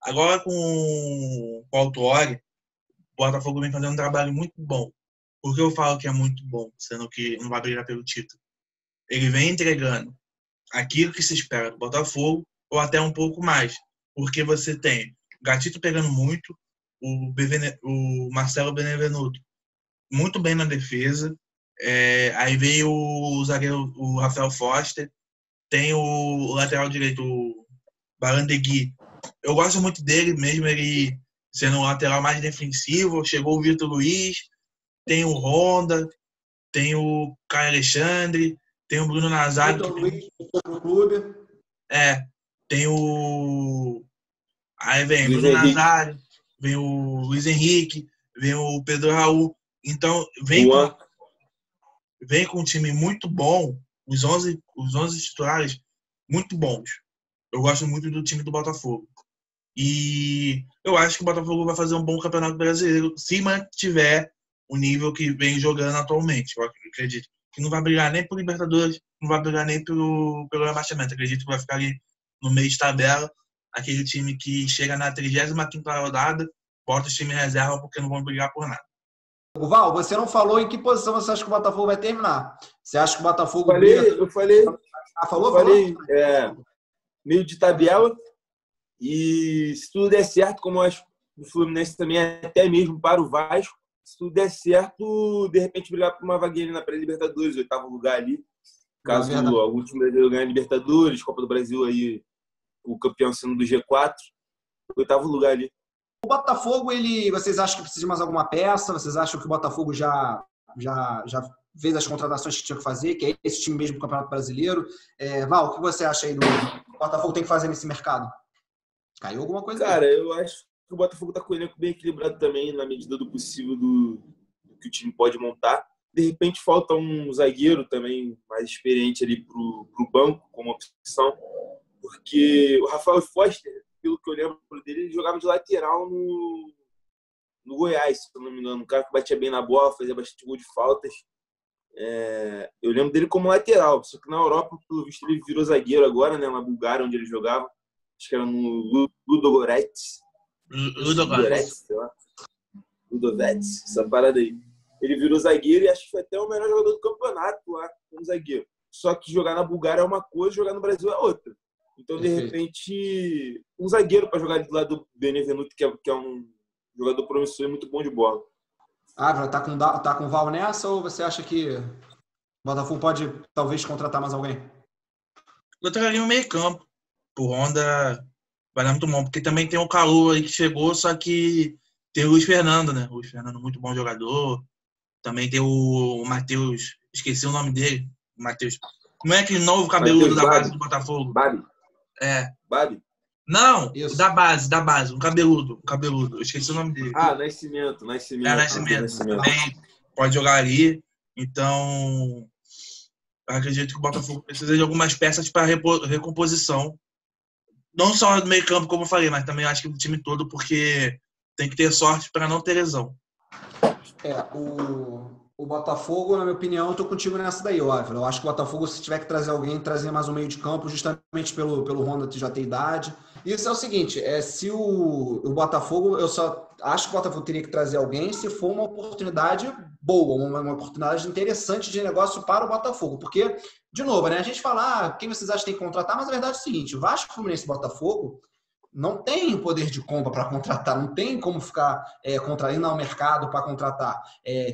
Speaker 2: Agora com o Paulo Autuori, o Botafogo vem fazendo um trabalho muito bom. Por que eu falo que é muito bom, sendo que não vai brigar pelo título? Ele vem entregando aquilo que se espera do Botafogo, ou até um pouco mais. Porque você tem o Gatito pegando muito, o Marcelo Benevenuto muito bem na defesa, aí veio o zagueiro, o Rafael Foster, tem o lateral direito, o Barandegui. Eu gosto muito dele, mesmo ele sendo o lateral mais defensivo. Chegou o Vitor Luiz, tem o Honda, tem o Caio Alexandre, tem o Bruno Nazário.
Speaker 1: Vitor Luiz pro clube.
Speaker 2: Tem o... Aí vem o
Speaker 3: Luiz
Speaker 2: Bruno
Speaker 3: Henrique.
Speaker 2: Nazário, vem o Luiz Henrique, vem o Pedro Raul. Então, vem com um time muito bom, os 11 titulares muito bons. Eu gosto muito do time do Botafogo. E eu acho que o Botafogo vai fazer um bom campeonato brasileiro se mantiver o nível que vem jogando atualmente. Eu acredito que não vai brigar nem por Libertadores, não vai brigar nem pelo rebaixamento. Eu acredito que vai ficar ali no meio de tabela, aquele time que chega na 35ª rodada, bota os times em reserva porque não vão brigar por nada.
Speaker 1: Val, você não falou em que posição você acha que o Botafogo vai terminar. Você acha que o Botafogo...
Speaker 3: Eu falei,
Speaker 1: falou?
Speaker 3: meio de tabela. E se tudo der certo, como eu acho que o Fluminense também, até mesmo para o Vasco, se tudo der certo, de repente brigar por uma vaguinha na pré-Libertadores, 8º lugar ali. Caso algum time brasileiro ganhe a Libertadores, Copa do Brasil aí, o campeão sendo do G4, 8º lugar ali.
Speaker 1: O Botafogo, vocês acham que precisa de mais alguma peça? Vocês acham que o Botafogo já fez as contratações que tinha que fazer, que é esse time mesmo do Campeonato Brasileiro? Val, o que você acha aí do Botafogo tem que fazer nesse mercado? Caiu alguma coisa?
Speaker 3: Cara, eu acho que o Botafogo está com o elenco bem equilibrado também, na medida do possível do que o time pode montar. De repente falta um zagueiro também mais experiente ali pro banco, como opção, porque o Rafael Foster, pelo que eu lembro dele, ele jogava de lateral no Goiás, se eu não me engano. Um cara que batia bem na bola, fazia bastante gol de faltas. Eu lembro dele como lateral, só que na Europa, pelo visto, ele virou zagueiro agora, né, na Bulgária, onde ele jogava. Acho que era no Ludogorets. Ludogorets, essa parada aí. Ele virou zagueiro e acho que foi até o melhor jogador do campeonato lá, como zagueiro. Só que jogar na Bulgária é uma coisa, jogar no Brasil é outra. Então, de repente, um zagueiro para jogar do lado do Benevenuto, que é um jogador promissor e muito bom de bola.
Speaker 1: Tá com o Val nessa, ou você acha que o Botafogo pode, talvez, contratar mais alguém?
Speaker 2: Eu traria um meio campo. Por Honda vai dar muito bom, porque também tem o Calu aí que chegou, só que tem o Luiz Fernando, né? O Luiz Fernando, muito bom jogador. Também tem o Matheus, esqueci o nome dele. O Matheus. Como é aquele novo cabeludo da base do Botafogo?
Speaker 3: Babi. Babi?
Speaker 2: Não, da base, um cabeludo. Eu esqueci o nome dele.
Speaker 3: Nascimento.
Speaker 2: Nascimento. Também pode jogar ali. Então, eu acredito que o Botafogo precisa de algumas peças para recomposição. Não só do meio campo, como eu falei, mas também acho que do time todo, porque tem que ter sorte para não ter lesão.
Speaker 1: O Botafogo, na minha opinião, eu tô contigo nessa daí, Ávila. Eu acho que o Botafogo, se tiver que trazer alguém, trazer mais um meio de campo, justamente pelo Honda já ter idade. Isso é o seguinte, se o Botafogo, eu só acho que o Botafogo teria que trazer alguém se for uma oportunidade boa, uma oportunidade interessante de negócio para o Botafogo. Porque, de novo, né, a gente fala, quem vocês acham que tem que contratar, mas a verdade é o seguinte, o Vasco, Fluminense e Botafogo não tem poder de compra para contratar, não tem como ficar indo ao mercado para contratar.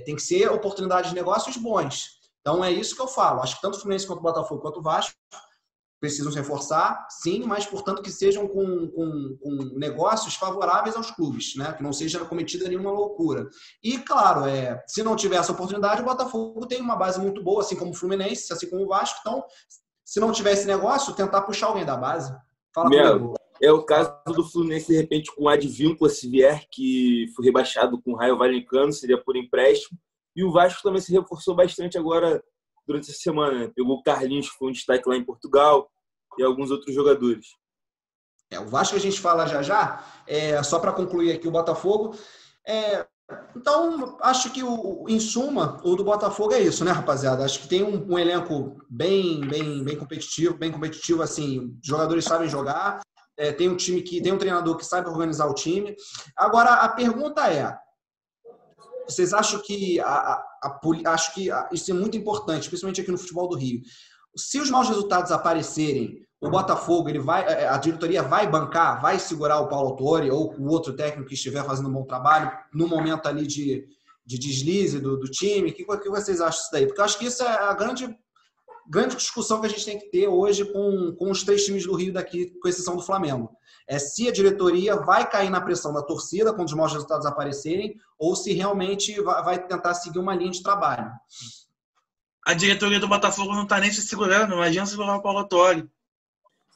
Speaker 1: Tem que ser oportunidade de negócios bons. Então é isso que eu falo. Acho que tanto o Fluminense quanto o Botafogo quanto o Vasco precisam se reforçar, sim, mas, portanto, que sejam com negócios favoráveis aos clubes, né? Que não seja cometida nenhuma loucura. E, claro, se não tiver essa oportunidade, o Botafogo tem uma base muito boa, assim como o Fluminense, assim como o Vasco. Então, se não tiver esse negócio, tentar puxar alguém da base. Fala comigo.
Speaker 3: É o caso do Fluminense, de repente, com o Advíncula, se vier, que foi rebaixado com o Raio Vallecano, seria por empréstimo. E o Vasco também se reforçou bastante agora durante essa semana, né? Pegou o Carlinhos, que foi um destaque lá em Portugal, e alguns outros jogadores.
Speaker 1: O Vasco a gente fala já. Só para concluir aqui o Botafogo. Então, acho que, em suma, o do Botafogo é isso, né, rapaziada? Acho que tem um elenco bem competitivo, assim, os jogadores sabem jogar, tem um treinador que sabe organizar o time. Agora, a pergunta é, vocês acham que acho que isso é muito importante, principalmente aqui no futebol do Rio. Se os maus resultados aparecerem, o Botafogo, a diretoria vai bancar, vai segurar o Paulo Autuori ou o outro técnico que estiver fazendo um bom trabalho no momento ali de deslize do time? O que vocês acham disso daí? Porque eu acho que isso é a grande discussão que a gente tem que ter hoje com os 3 times do Rio daqui, com exceção do Flamengo. Se a diretoria vai cair na pressão da torcida quando os maus resultados aparecerem ou se realmente vai tentar seguir uma linha de trabalho.
Speaker 2: A diretoria do Botafogo não está nem se segurando. Imagina segurar o Paulo Autuori.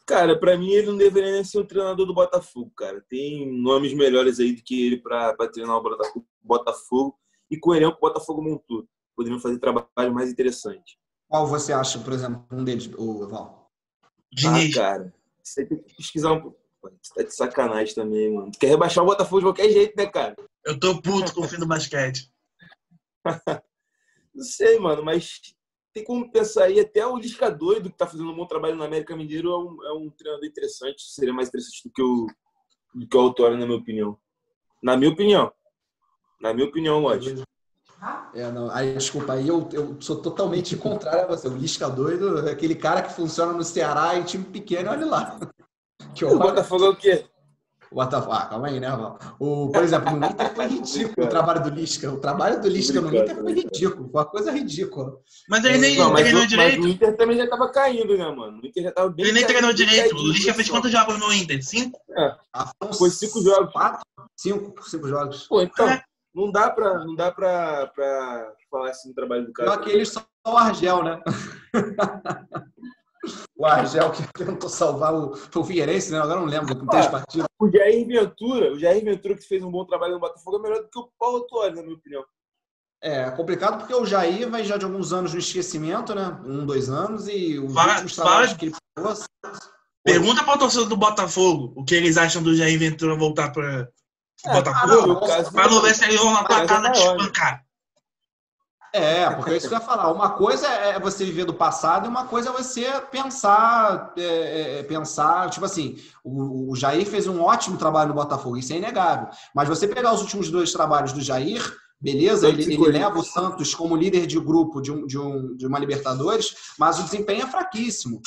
Speaker 3: Cara, pra mim ele não deveria nem ser o treinador do Botafogo, cara. Tem nomes melhores aí do que ele pra treinar o Botafogo. E com o elenco o Botafogo montou. Poderiam fazer trabalho mais interessante.
Speaker 1: Qual você acha, por exemplo, um deles, o Val?
Speaker 2: Diniz.
Speaker 3: Cara, você tem que pesquisar um pouco. Você tá de sacanagem também, mano. Quer rebaixar o Botafogo de qualquer jeito, né, cara?
Speaker 2: Eu tô puto com o fim do basquete.
Speaker 3: Não sei, mano, mas tem como pensar aí. Até o Lisca doido, que tá fazendo um bom trabalho no América Mineiro, é um treinador interessante. Seria mais interessante do que o Autuori, na minha opinião. Na minha opinião, lógico.
Speaker 1: Desculpa, aí eu sou totalmente contrário a você. O Lisca doido é aquele cara que funciona no Ceará em time pequeno, olha lá.
Speaker 3: O Botafogo é o quê?
Speaker 1: O Botafogo, calma aí, né, Val? Por exemplo, no Inter foi ridículo o trabalho do Lisca. O trabalho do Lisca no Inter foi ridículo. Foi uma coisa ridícula.
Speaker 2: Mas ele nem treinou direito.
Speaker 3: Mas o Inter também já tava caindo, né, mano? O Inter já tava bem.
Speaker 2: Ele nem treinou direito. O Lisca fez quantos jogos no Inter? 5?
Speaker 3: Foi 5 jogos.
Speaker 1: 5 jogos.
Speaker 3: Pô, então, não dá pra falar assim do trabalho do cara.
Speaker 1: Só que eles são o Argel, né? O Argel que tentou salvar o Figueirense, né? Agora não lembro, com 3 partidas.
Speaker 3: O Jair Ventura, que fez um bom trabalho no Botafogo, é melhor do que o Paulo Autuori, na minha opinião.
Speaker 1: É complicado porque o Jair vai já de alguns anos no esquecimento, né? 2 anos, e os últimos trabalhos que ele fez.
Speaker 2: Pergunta para o torcedor do Botafogo o que eles acham do Jair Ventura voltar para o Botafogo, para não ver se eles vão na tua casa te espancar.
Speaker 1: Porque é isso que eu ia falar. Uma coisa é você viver do passado e uma coisa é você pensar, tipo assim, o Jair fez um ótimo trabalho no Botafogo, isso é inegável. Mas você pegar os últimos 2 trabalhos do Jair, beleza, ele leva o Santos como líder de grupo de uma Libertadores, mas o desempenho é fraquíssimo.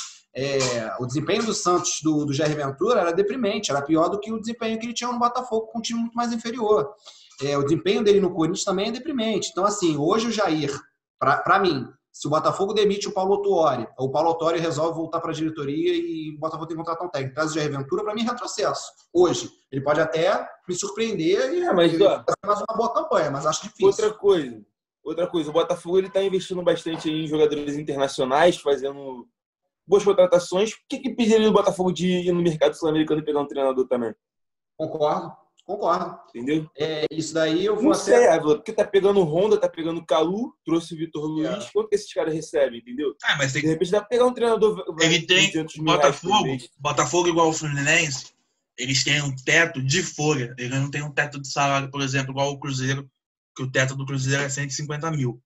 Speaker 1: O desempenho do Santos, do Jair Ventura, era deprimente, era pior do que o desempenho que ele tinha no Botafogo, com um time muito mais inferior. O desempenho dele no Corinthians também é deprimente. Então, assim, hoje o Jair, para mim, se o Botafogo demite o Paulo Autuori, ou o Paulo Autuori resolve voltar para a diretoria e o Botafogo tem que contratar um técnico, traz o Jair Ventura, para mim é retrocesso. Hoje, ele pode até me surpreender e fazer mais uma boa campanha, mas acho difícil.
Speaker 3: Outra coisa, o Botafogo está investindo bastante em jogadores internacionais, fazendo boas contratações. O que pediria do Botafogo de ir no mercado sul-americano e pegar um treinador também?
Speaker 1: Concordo.
Speaker 3: Entendeu?
Speaker 1: Isso daí eu vou
Speaker 3: não sei, porque tá pegando Honda, tá pegando Calu, trouxe o Vitor Luiz. Quanto que esses caras recebem, entendeu?
Speaker 2: Mas tem...
Speaker 3: De repente dá pra pegar um treinador.
Speaker 2: Ele tem Botafogo igual o Fluminense, eles têm um teto de folha. Eles não têm um teto de salário, por exemplo, igual o Cruzeiro, que o teto do Cruzeiro é 150 mil.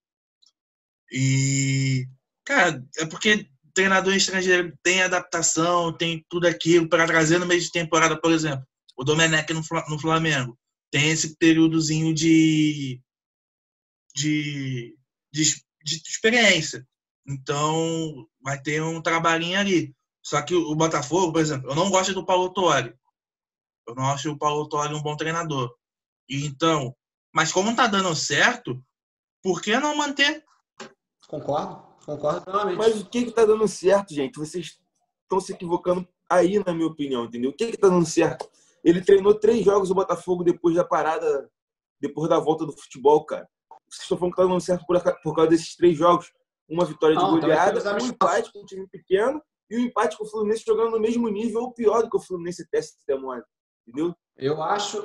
Speaker 2: E, cara, é porque treinador estrangeiro tem adaptação, tem tudo aquilo para trazer no meio de temporada, por exemplo. O Domenech no Flamengo tem esse períodozinho de experiência. Então, vai ter um trabalhinho ali. Só que o Botafogo, por exemplo, eu não gosto do Paulo Autuori. Eu não acho o Paulo Autuori um bom treinador. Então, mas como não tá dando certo, por que não manter?
Speaker 1: Concordo plenamente.
Speaker 3: Mas o que tá dando certo, gente? Vocês estão se equivocando aí, na minha opinião, entendeu? O que está dando certo? Ele treinou 3 jogos o Botafogo depois da parada, depois da volta do futebol, cara. Vocês estão falando que está dando certo por causa desses 3 jogos. Uma vitória de goleada, um empate com um time pequeno e um empate com o Fluminense jogando no mesmo nível ou pior do que o Fluminense teste demora. Entendeu?
Speaker 1: Eu acho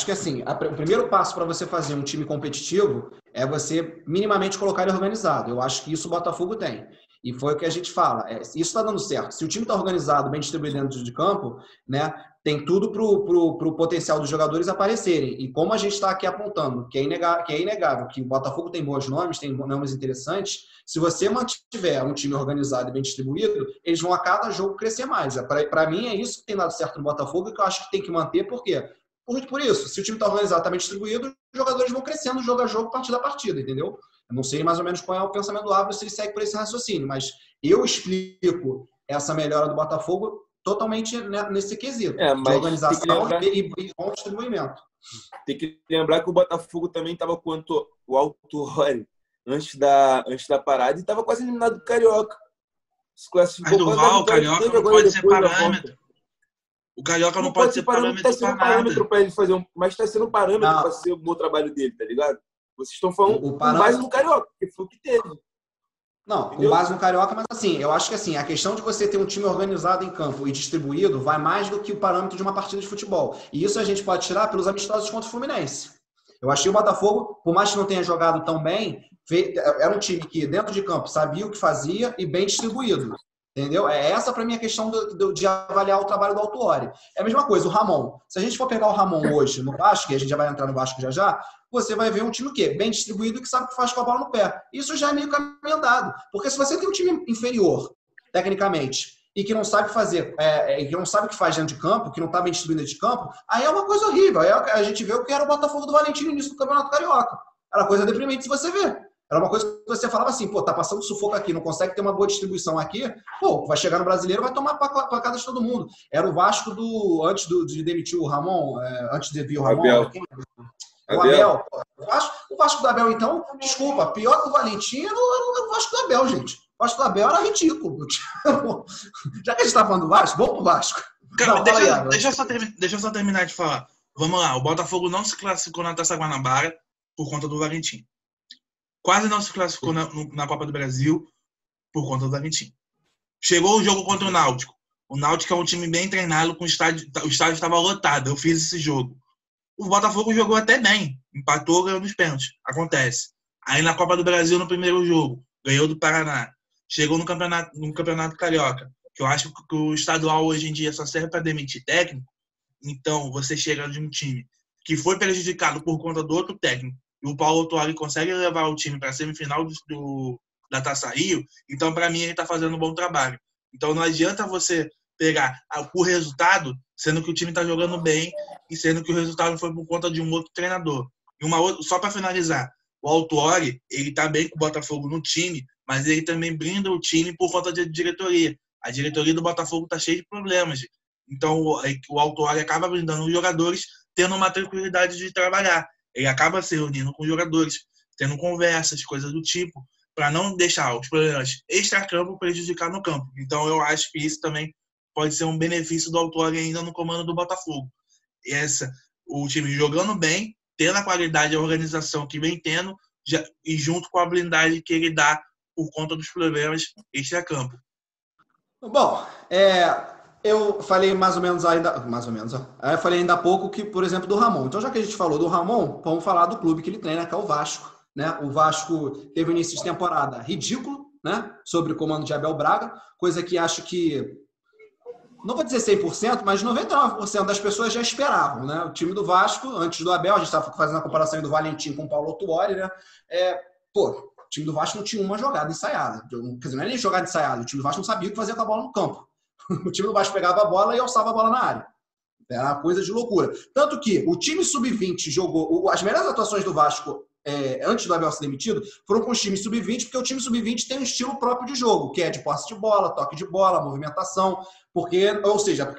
Speaker 1: que assim, o primeiro passo para você fazer um time competitivo é você minimamente colocar ele organizado. Eu acho que isso o Botafogo tem. E foi o que a gente fala. Isso está dando certo. Se o time está organizado, bem distribuído dentro de campo, né, tem tudo para o potencial dos jogadores aparecerem. E como a gente está aqui apontando, que é inegável que o Botafogo tem bons nomes, tem nomes interessantes, se você mantiver um time organizado e bem distribuído, eles vão a cada jogo crescer mais. Para mim, é isso que tem dado certo no Botafogo e que eu acho que tem que manter. Por quê? Por isso, se o time está organizado, está bem distribuído, os jogadores vão crescendo jogo a jogo, partida a partida, entendeu? Eu não sei mais ou menos qual é o pensamento do árbitro, se ele segue por esse raciocínio, mas eu explico essa melhora do Botafogo totalmente nesse quesito, de organização e bom distribuimento.
Speaker 3: Tem que lembrar que o Botafogo também estava com o Autuori antes da parada e estava quase eliminado do Carioca.
Speaker 2: Mas Durval, o Carioca não pode ser parâmetro. O Carioca não pode ser parâmetro para nada.
Speaker 3: Para ele fazer mas está sendo parâmetro para ser o bom trabalho dele, tá ligado? Vocês estão falando com base no Carioca, que foi o que teve.
Speaker 1: Não, com base no Carioca, mas assim, eu acho que assim, a questão de você ter um time organizado em campo e distribuído vai mais do que o parâmetro de uma partida de futebol. E isso a gente pode tirar pelos amistosos contra o Fluminense. Eu achei o Botafogo, por mais que não tenha jogado tão bem, era um time que dentro de campo sabia o que fazia e bem distribuído. Entendeu? É essa para mim a questão de avaliar o trabalho do Autuori. É a mesma coisa, o Ramon. Se a gente for pegar o Ramon hoje no Vasco, e a gente já vai entrar no Vasco já, você vai ver um time o quê? Bem distribuído que sabe o que faz com a bola no pé. Isso já é meio caminho andado. Porque se você tem um time inferior, tecnicamente, e que não sabe fazer, que não sabe o que faz dentro de campo, que não está bem distribuído dentro de campo, aí é uma coisa horrível. Aí a gente vê o que era o Botafogo do Valentim no início do Campeonato Carioca. Era coisa deprimente se você ver. Era uma coisa que você falava assim, pô, tá passando sufoco aqui, não consegue ter uma boa distribuição aqui, pô, vai chegar no Brasileiro, vai tomar pancada de todo mundo. Era o Vasco antes de demitir o Ramon, antes de vir o Ramon.
Speaker 3: Abel.
Speaker 1: O Abel. O Vasco do Abel, então, desculpa, pior que o Valentim era o Vasco do Abel, gente. O Vasco do Abel era ridículo. Já que a gente tá falando do Vasco, vamos pro Vasco.
Speaker 2: Cara, não, deixa eu só terminar de falar. Vamos lá, o Botafogo não se classificou na Taça Guanabara por conta do Valentim. Quase não se classificou na Copa do Brasil por conta do Valentim. Chegou o jogo contra o Náutico. O Náutico é um time bem treinado, o estádio estava lotado. Eu fiz esse jogo. O Botafogo jogou até bem. Empatou, ganhou nos pênaltis. Acontece. Aí na Copa do Brasil, no primeiro jogo, ganhou do Paraná. Chegou no campeonato Carioca, que eu acho que o estadual hoje em dia só serve para demitir técnico. Então, você chega de um time que foi prejudicado por conta do outro técnico, e o Paulo Autuori consegue levar o time para a semifinal da Taça Rio, então, para mim, ele está fazendo um bom trabalho. Então, não adianta você pegar o resultado, sendo que o time está jogando bem e sendo que o resultado foi por conta de um outro treinador. E só para finalizar, o Autuori, ele está bem com o Botafogo no time, mas ele também blinda o time por conta de diretoria. A diretoria do Botafogo está cheia de problemas. Então, o Autuori acaba blindando os jogadores, tendo uma tranquilidade de trabalhar. Ele acaba se reunindo com os jogadores, tendo conversas, coisas do tipo, para não deixar os problemas extra-campo prejudicar no campo. Então, eu acho que isso também pode ser um benefício do Autuori ainda no comando do Botafogo. O time jogando bem, tendo a qualidade e a organização que vem tendo, e junto com a blindagem que ele dá por conta dos problemas extra-campo.
Speaker 1: Bom, eu falei eu falei ainda há pouco que, por exemplo, do Ramon. Então, já que a gente falou do Ramon, vamos falar do clube que ele treina, que é o Vasco, né? O Vasco teve um início de temporada ridículo, né? Sob o comando de Abel Braga, coisa que acho que, não vou dizer 100%, mas 99% das pessoas já esperavam, né? O time do Vasco, antes do Abel, a gente estava fazendo a comparação do Valentim com o Paulo Autuori, né? O time do Vasco não tinha uma jogada ensaiada. Quer dizer, não é nem jogada ensaiada, o time do Vasco não sabia o que fazer com a bola no campo. O time do Vasco pegava a bola e alçava a bola na área. Era uma coisa de loucura. Tanto que o time sub-20 jogou... As melhores atuações do Vasco, antes do Abel ser demitido, foram com os times sub-20, porque o time sub-20 tem um estilo próprio de jogo, que é de posse de bola, toque de bola, movimentação, porque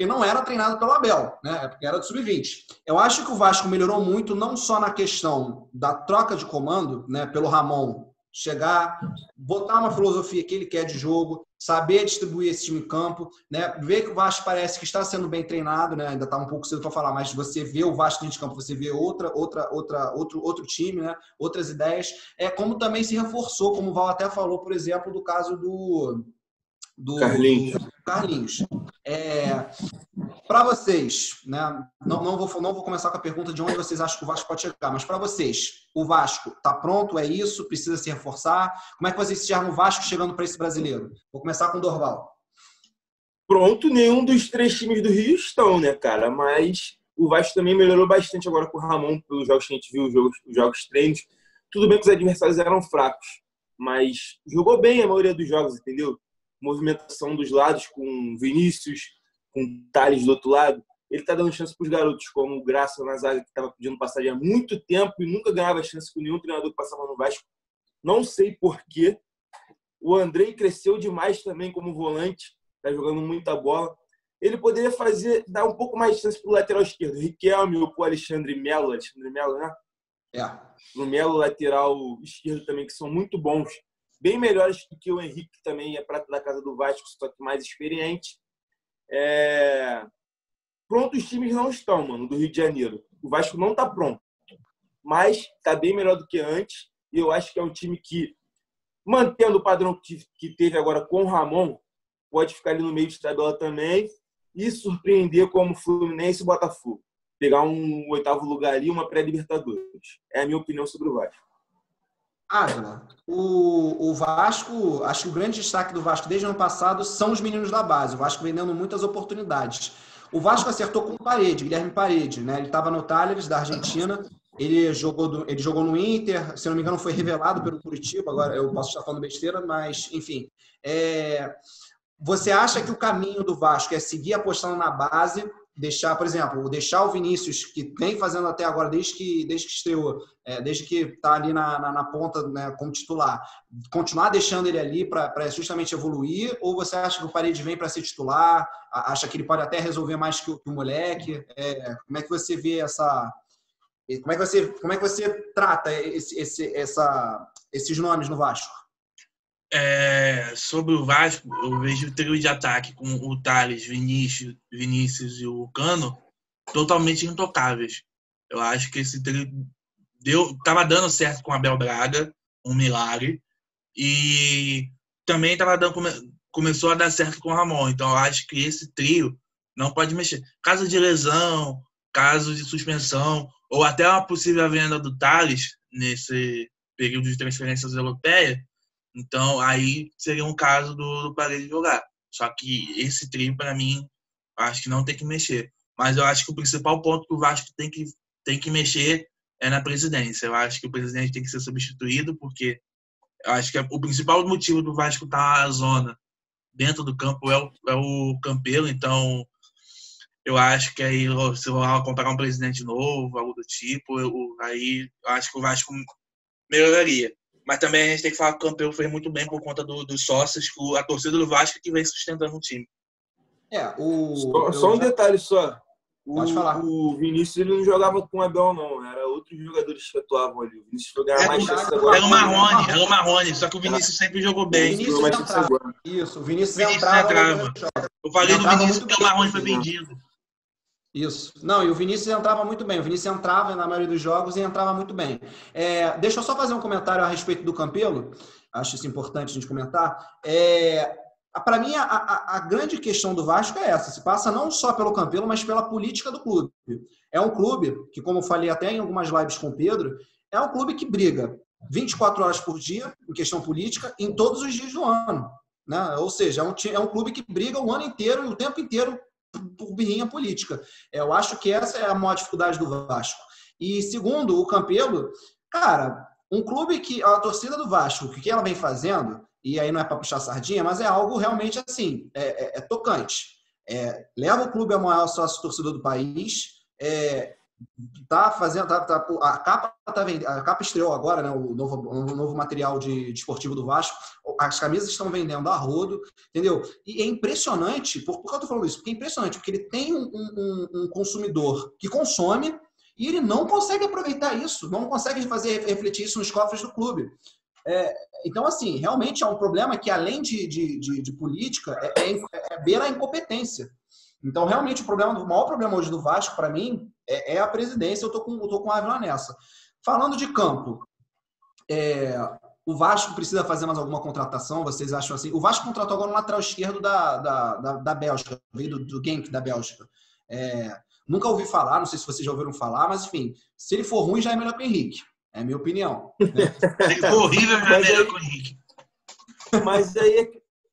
Speaker 1: não era treinado pelo Abel, né? Porque era do sub-20. Eu acho que o Vasco melhorou muito, não só na questão da troca de comando, né, pelo Ramon, chegar, botar uma filosofia que ele quer de jogo, saber distribuir esse time em campo, né? Ver que o Vasco parece que está sendo bem treinado, né? Ainda está um pouco cedo para falar, mas você vê o Vasco dentro de campo, você vê outro time, né? Outras ideias. Como também se reforçou, como o Val até falou, por exemplo, do caso do Carlinhos. Para vocês, né? Não vou começar com a pergunta de onde vocês acham que o Vasco pode chegar, mas para vocês, o Vasco está pronto? É isso? Precisa se reforçar? Como é que vocês enxergam o Vasco chegando para esse brasileiro? Vou começar com o Dorval.
Speaker 3: Pronto, nenhum dos 3 times do Rio estão, né, cara? Mas o Vasco também melhorou bastante agora com o Ramon, pelos jogos que a gente viu, os jogos treinos. Tudo bem que os adversários eram fracos, mas jogou bem a maioria dos jogos, entendeu? Movimentação dos lados com Vinícius, com Thales do outro lado. Ele está dando chance para os garotos, como o Graça na zaga, que estava pedindo passagem há muito tempo e nunca ganhava chance com nenhum treinador que passava no Vasco. Não sei porquê. O Andrei cresceu demais também como volante, está jogando muita bola. Ele poderia dar um pouco mais de chance para o lateral esquerdo. O Riquelme ou para o Alexandre Melo, né? O Melo, lateral esquerdo também, que são muito bons. Bem melhores do que o Henrique, que também é prata da casa do Vasco, só que mais experiente. Pronto, os times não estão, mano, do Rio de Janeiro. O Vasco não está pronto, mas está bem melhor do que antes. E eu acho que é um time que, mantendo o padrão que teve agora com o Ramon, pode ficar ali no meio de tabela também e surpreender como Fluminense e Botafogo. Pegar um 8º lugar ali, uma pré-Libertadores. É a minha opinião sobre o Vasco.
Speaker 1: Ávila, o Vasco, acho que o grande destaque do Vasco desde o ano passado são os meninos da base. O Vasco vem dando muitas oportunidades. O Vasco acertou com Guilherme Parede, né? Ele estava no Talleres, da Argentina. Ele jogou no Inter, se não me engano, foi revelado pelo Curitiba. Agora eu posso estar falando besteira, mas, enfim. Você acha que o caminho do Vasco é seguir apostando na base, deixar o Vinícius, que vem fazendo até agora, desde que estreou, desde que está ali na ponta, né, como titular, continuar deixando ele ali para justamente evoluir? Ou você acha que o Paredes vem para ser titular? Acha que ele pode até resolver mais que o moleque? Como é que você vê essa... Como é que você trata esses nomes no Vasco?
Speaker 2: Sobre o Vasco, eu vejo o trio de ataque com o Thales, Vinícius e o Cano totalmente intocáveis. Eu acho que esse trio estava dando certo com o Abel Braga, um milagre, e também começou a dar certo com o Ramon. Então eu acho que esse trio não pode mexer. Caso de lesão, caso de suspensão, ou até uma possível venda do Thales nesse período de transferências europeias, então, aí seria um caso do Paredes jogar. Só que esse trio, para mim, acho que não tem que mexer. Mas eu acho que o principal ponto que o Vasco tem que mexer é na presidência. Eu acho que o presidente tem que ser substituído, porque eu acho que o principal motivo do Vasco estar na zona dentro do campo é o Campelo. Então, eu acho que aí, se eu comprar um presidente novo, algo do tipo, aí eu acho que o Vasco melhoraria. Mas também a gente tem que falar que o Campelo fez muito bem por conta dos sócios, a torcida do Vasco que vem sustentando o time.
Speaker 3: Só um detalhe só.
Speaker 1: Pode falar.
Speaker 3: O Vinícius ele não jogava com o Abel, não. Era outros jogadores que atuavam ali. O Vinícius jogava mais chances agora.
Speaker 2: Era o Marrone. Só que o Vinícius sempre jogou bem.
Speaker 1: O Vinícius entrava.
Speaker 2: Eu falei do Vinícius porque o Marrone foi vendido.
Speaker 1: Isso. Não, e o Vinícius entrava muito bem. O Vinícius entrava na maioria dos jogos e entrava muito bem. Deixa eu só fazer um comentário a respeito do Campelo. Acho isso importante a gente comentar. Para mim, a grande questão do Vasco é essa. Se passa não só pelo Campelo, mas pela política do clube. É um clube que, como eu falei até em algumas lives com o Pedro, é um clube que briga 24 horas por dia em questão política em todos os dias do ano. Né? Ou seja, é um clube que briga o ano inteiro e o tempo inteiro por birrinha política. Eu acho que essa é a maior dificuldade do Vasco. E segundo, o Campelo, cara, um clube que a torcida do Vasco, o que ela vem fazendo, e aí não é para puxar sardinha, mas é algo realmente assim, tocante. Leva o clube a maior sócio torcedor do país, a capa estreou agora, né, o novo material de esportivo do Vasco. As camisas estão vendendo a rodo, entendeu? E é impressionante, por que eu estou falando isso? Porque é impressionante, porque ele tem um consumidor que consome e ele não consegue aproveitar isso, não consegue refletir isso nos cofres do clube. Então, assim, realmente é um problema que, além de política, beira a incompetência. Então, realmente, o maior problema hoje do Vasco, para mim, é a presidência. Eu tô com a Ávila nessa. Falando de campo, o Vasco precisa fazer mais alguma contratação? Vocês acham assim? O Vasco contratou agora um lateral esquerdo da Bélgica, veio do Genk da Bélgica. Nunca ouvi falar, não sei se vocês já ouviram falar, mas enfim, se ele for ruim, já é melhor que o Henrique. É a minha opinião.
Speaker 2: Se ele for horrível, já é melhor que o Henrique.
Speaker 3: Mas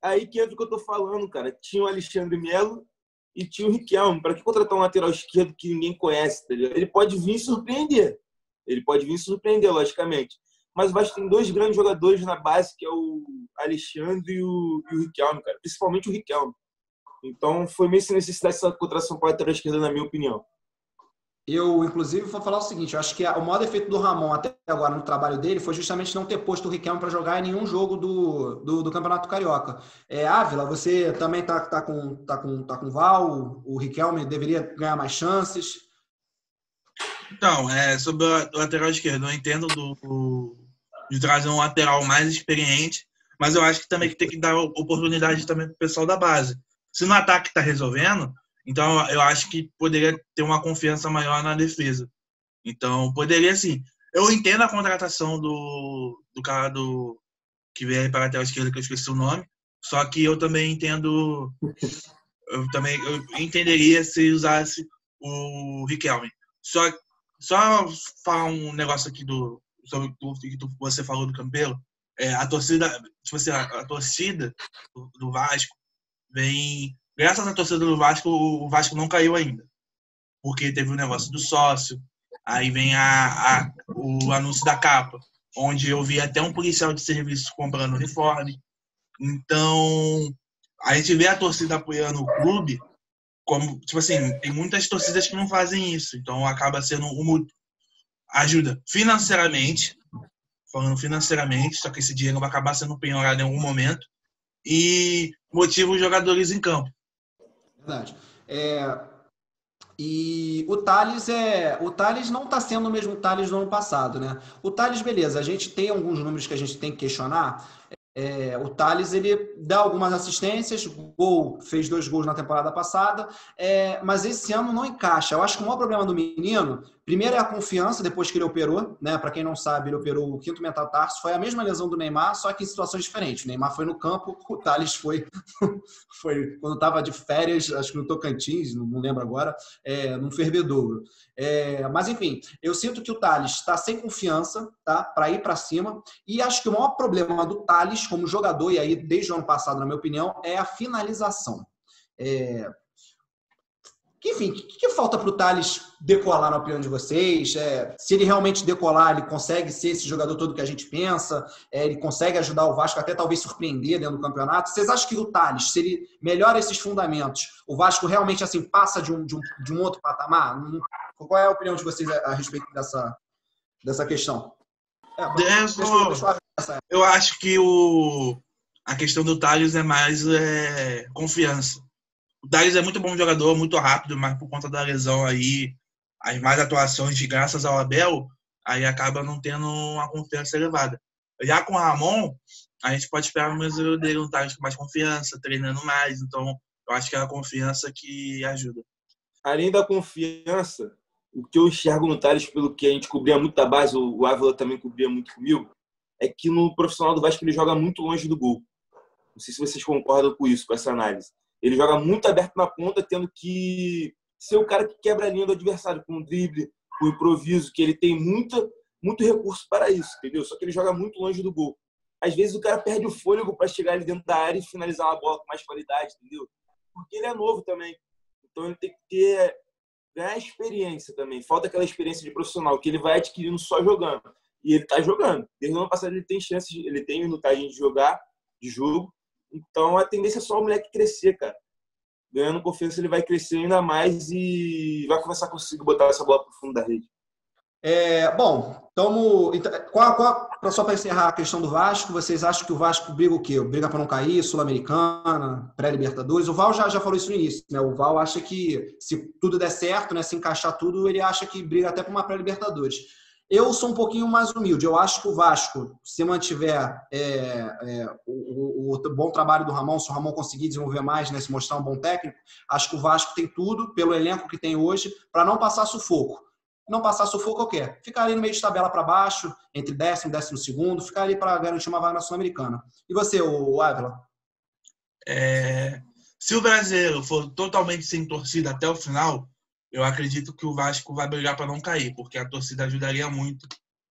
Speaker 3: aí que entra o que eu tô falando, cara. Tinha o Alexandre Melo e tinha o Riquelme. Para que contratar um lateral esquerdo que ninguém conhece, tá ligado? Ele pode vir surpreender. Logicamente. Mas o Vasco tem 2 grandes jogadores na base, que é o Alexandre e o Riquelme, cara. Principalmente o Riquelme. Então, foi meio sem necessidade dessa contratação para a lateral esquerda, na minha opinião.
Speaker 1: Eu, inclusive, vou falar o seguinte, eu acho que o maior defeito do Ramon até agora no trabalho dele foi justamente não ter posto o Riquelme para jogar em nenhum jogo do Campeonato Carioca. Ávila, você também tá com Val, o Riquelme deveria ganhar mais chances?
Speaker 2: Então, sobre o lateral esquerdo, eu entendo de trazer um lateral mais experiente, mas eu acho que também tem que dar oportunidade também para o pessoal da base. Se no ataque está resolvendo, então eu acho que poderia ter uma confiança maior na defesa. Então, poderia sim. Eu entendo a contratação do cara que veio para a lateral esquerda, que eu esqueci o nome, só que eu também entendo, eu entenderia se usasse o Riquelme. Só falar um negócio aqui sobre o que você falou do Campelo. A torcida, tipo assim, a torcida do Vasco vem. Graças à torcida do Vasco, o Vasco não caiu ainda. Porque teve o negócio do sócio, aí vem o anúncio da capa, onde eu vi até um policial de serviço comprando uniforme. Então, a gente vê a torcida apoiando o clube, como, tipo assim, tem muitas torcidas que não fazem isso. Então, acaba sendo ajuda financeiramente, falando financeiramente, só que esse dinheiro vai acabar sendo penhorado em algum momento, e motiva os jogadores em campo.
Speaker 1: Verdade. E o Tales não está sendo o mesmo Tales do ano passado, né? O Tales, beleza, a gente tem alguns números que a gente tem que questionar. O Tales, ele dá algumas assistências, fez 2 gols na temporada passada, mas esse ano não encaixa. Eu acho que o maior problema do menino, primeiro é a confiança, depois que ele operou, né? Para quem não sabe, ele operou o quinto metatarso, foi a mesma lesão do Neymar, só que em situações diferentes. O Neymar foi no campo, o Tales foi quando estava de férias, acho que no Tocantins, não lembro agora, num fervedouro. Mas enfim, eu sinto que o Tales está sem confiança, tá? Para ir para cima, e acho que o maior problema do Tales como jogador, e aí desde o ano passado, na minha opinião, é a finalização. Enfim, o que falta para o Tales decolar, na opinião de vocês? Se ele realmente decolar, ele consegue ser esse jogador todo que a gente pensa? Ele consegue ajudar o Vasco até talvez surpreender dentro do campeonato? Vocês acham que o Tales, se ele melhora esses fundamentos, o Vasco realmente assim passa de um outro patamar? Qual é a opinião de vocês a respeito dessa questão?
Speaker 2: Eu acho que a questão do Tales é mais confiança. O Tales é muito bom jogador, muito rápido, mas por conta da lesão aí, as mais atuações de graças ao Abel, aí acaba não tendo uma confiança elevada. Já com o Ramon, a gente pode esperar o mesmo dele, um Tales com mais confiança, treinando mais, então eu acho que é a confiança que ajuda.
Speaker 3: Além da confiança, o que eu enxergo no Tales, pelo que a gente cobria muito da base, o Ávila também cobria muito comigo, é que no profissional do Vasco ele joga muito longe do gol. Não sei se vocês concordam com isso, com essa análise. Ele joga muito aberto na ponta, tendo que ser o cara que quebra a linha do adversário, com o drible, com o improviso, que ele tem muito recurso para isso, entendeu? Só que ele joga muito longe do gol. Às vezes o cara perde o fôlego para chegar ali dentro da área e finalizar uma bola com mais qualidade, entendeu? Porque ele é novo também. Então ele tem que ganhar experiência também. Falta aquela experiência de profissional que ele vai adquirindo só jogando. E ele está jogando. Desde o ano passado ele tem chances, ele tem minutagem de jogar, de jogo. Então a tendência é só o moleque crescer, cara. Ganhando confiança ele vai crescer ainda mais e vai começar a conseguir botar essa bola pro fundo da rede.
Speaker 1: Bom, só para encerrar a questão do Vasco, vocês acham que o Vasco briga o quê? Briga para não cair, Sul-Americana, pré-Libertadores? O Val já falou isso no início, né? O Val acha que se tudo der certo, né, se encaixar tudo, ele acha que briga até para uma pré-Libertadores. Eu sou um pouquinho mais humilde. Eu acho que o Vasco, se mantiver o bom trabalho do Ramon, se o Ramon conseguir desenvolver mais, né, se mostrar um bom técnico, acho que o Vasco tem tudo, pelo elenco que tem hoje, para não passar sufoco. Não passar sufoco, o quê? Ficar ali no meio de tabela para baixo, entre 10º e 12º, ficar ali para garantir uma vaga na Sul-Americana. E você, o Ávila?
Speaker 2: Se o brasileiro for totalmente sem torcida até o final, eu acredito que o Vasco vai brigar para não cair, porque a torcida ajudaria muito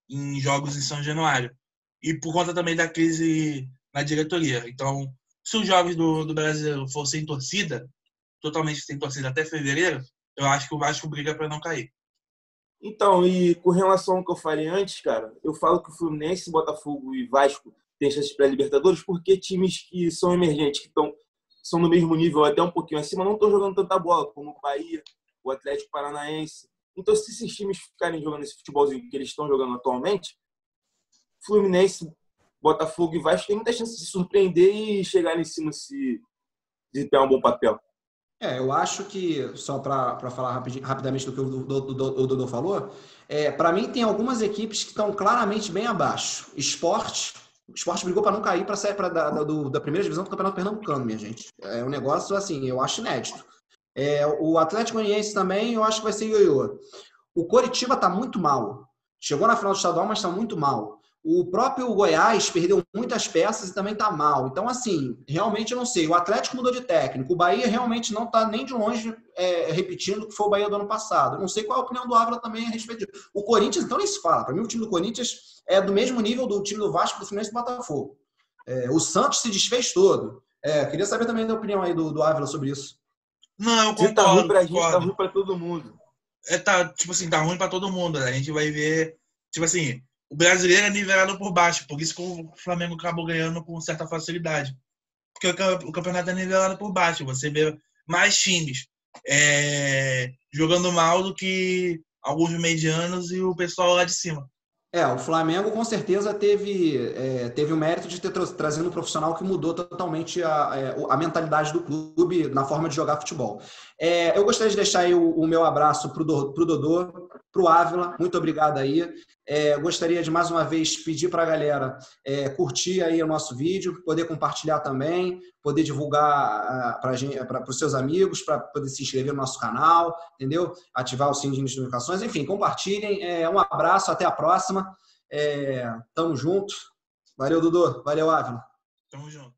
Speaker 2: em jogos em São Januário. E por conta também da crise na diretoria. Então, se os jogos do brasileiro for sem torcida, totalmente sem torcida até fevereiro, eu acho que o Vasco briga para não cair.
Speaker 3: Então, e com relação ao que eu falei antes, cara, eu falo que o Fluminense, Botafogo e Vasco têm chances para Libertadores porque times que são emergentes, que são no mesmo nível, até um pouquinho acima, não estão jogando tanta bola, como o Bahia, o Atlético Paranaense. Então, se esses times ficarem jogando esse futebolzinho que eles estão jogando atualmente, Fluminense, Botafogo e Vasco têm muita chance de surpreender e chegar em cima de ter um bom papel.
Speaker 1: Eu acho que, só para falar rapidamente do que o Dodô falou, para mim tem algumas equipes que estão claramente bem abaixo. O Sport brigou para não cair para sair da primeira divisão do Campeonato Pernambucano, minha gente. É um negócio, assim, eu acho inédito. O Atlético Goianiense também, eu acho que vai ser ioiô. O Coritiba está muito mal. Chegou na final do estadual, mas está muito mal. O próprio Goiás perdeu muitas peças e também está mal. Então, assim, realmente eu não sei. O Atlético mudou de técnico. O Bahia realmente não está nem de longe repetindo o que foi o Bahia do ano passado. Eu não sei qual é a opinião do Ávila também a respeito disso. O Corinthians, então, nem se fala. Para mim, o time do Corinthians é do mesmo nível do time do Vasco, do Fluminense e do Botafogo. O Santos se desfez todo. Queria saber também da opinião aí do Ávila sobre isso.
Speaker 2: Não, eu
Speaker 3: Se tá ruim pra gente,
Speaker 2: concordo.
Speaker 3: tá ruim pra todo mundo.
Speaker 2: Tá ruim pra todo mundo. A gente vai ver, tipo assim, o brasileiro é nivelado por baixo, por isso que o Flamengo acabou ganhando com certa facilidade. Porque o campeonato é nivelado por baixo. Você vê mais times jogando mal do que alguns medianos e o pessoal lá de cima.
Speaker 1: O Flamengo com certeza teve o mérito de ter trazido um profissional que mudou totalmente a mentalidade do clube na forma de jogar futebol. Eu gostaria de deixar aí o meu abraço para o Dodô, para o Ávila, muito obrigado aí. Gostaria de mais uma vez pedir para a galera curtir aí o nosso vídeo, poder compartilhar também, poder divulgar para os seus amigos, para poder se inscrever no nosso canal, entendeu? Ativar o sininho de notificações, enfim, compartilhem. Um abraço, até a próxima. Tamo junto. Valeu, Dodô. Valeu, Ávila.
Speaker 2: Tamo junto.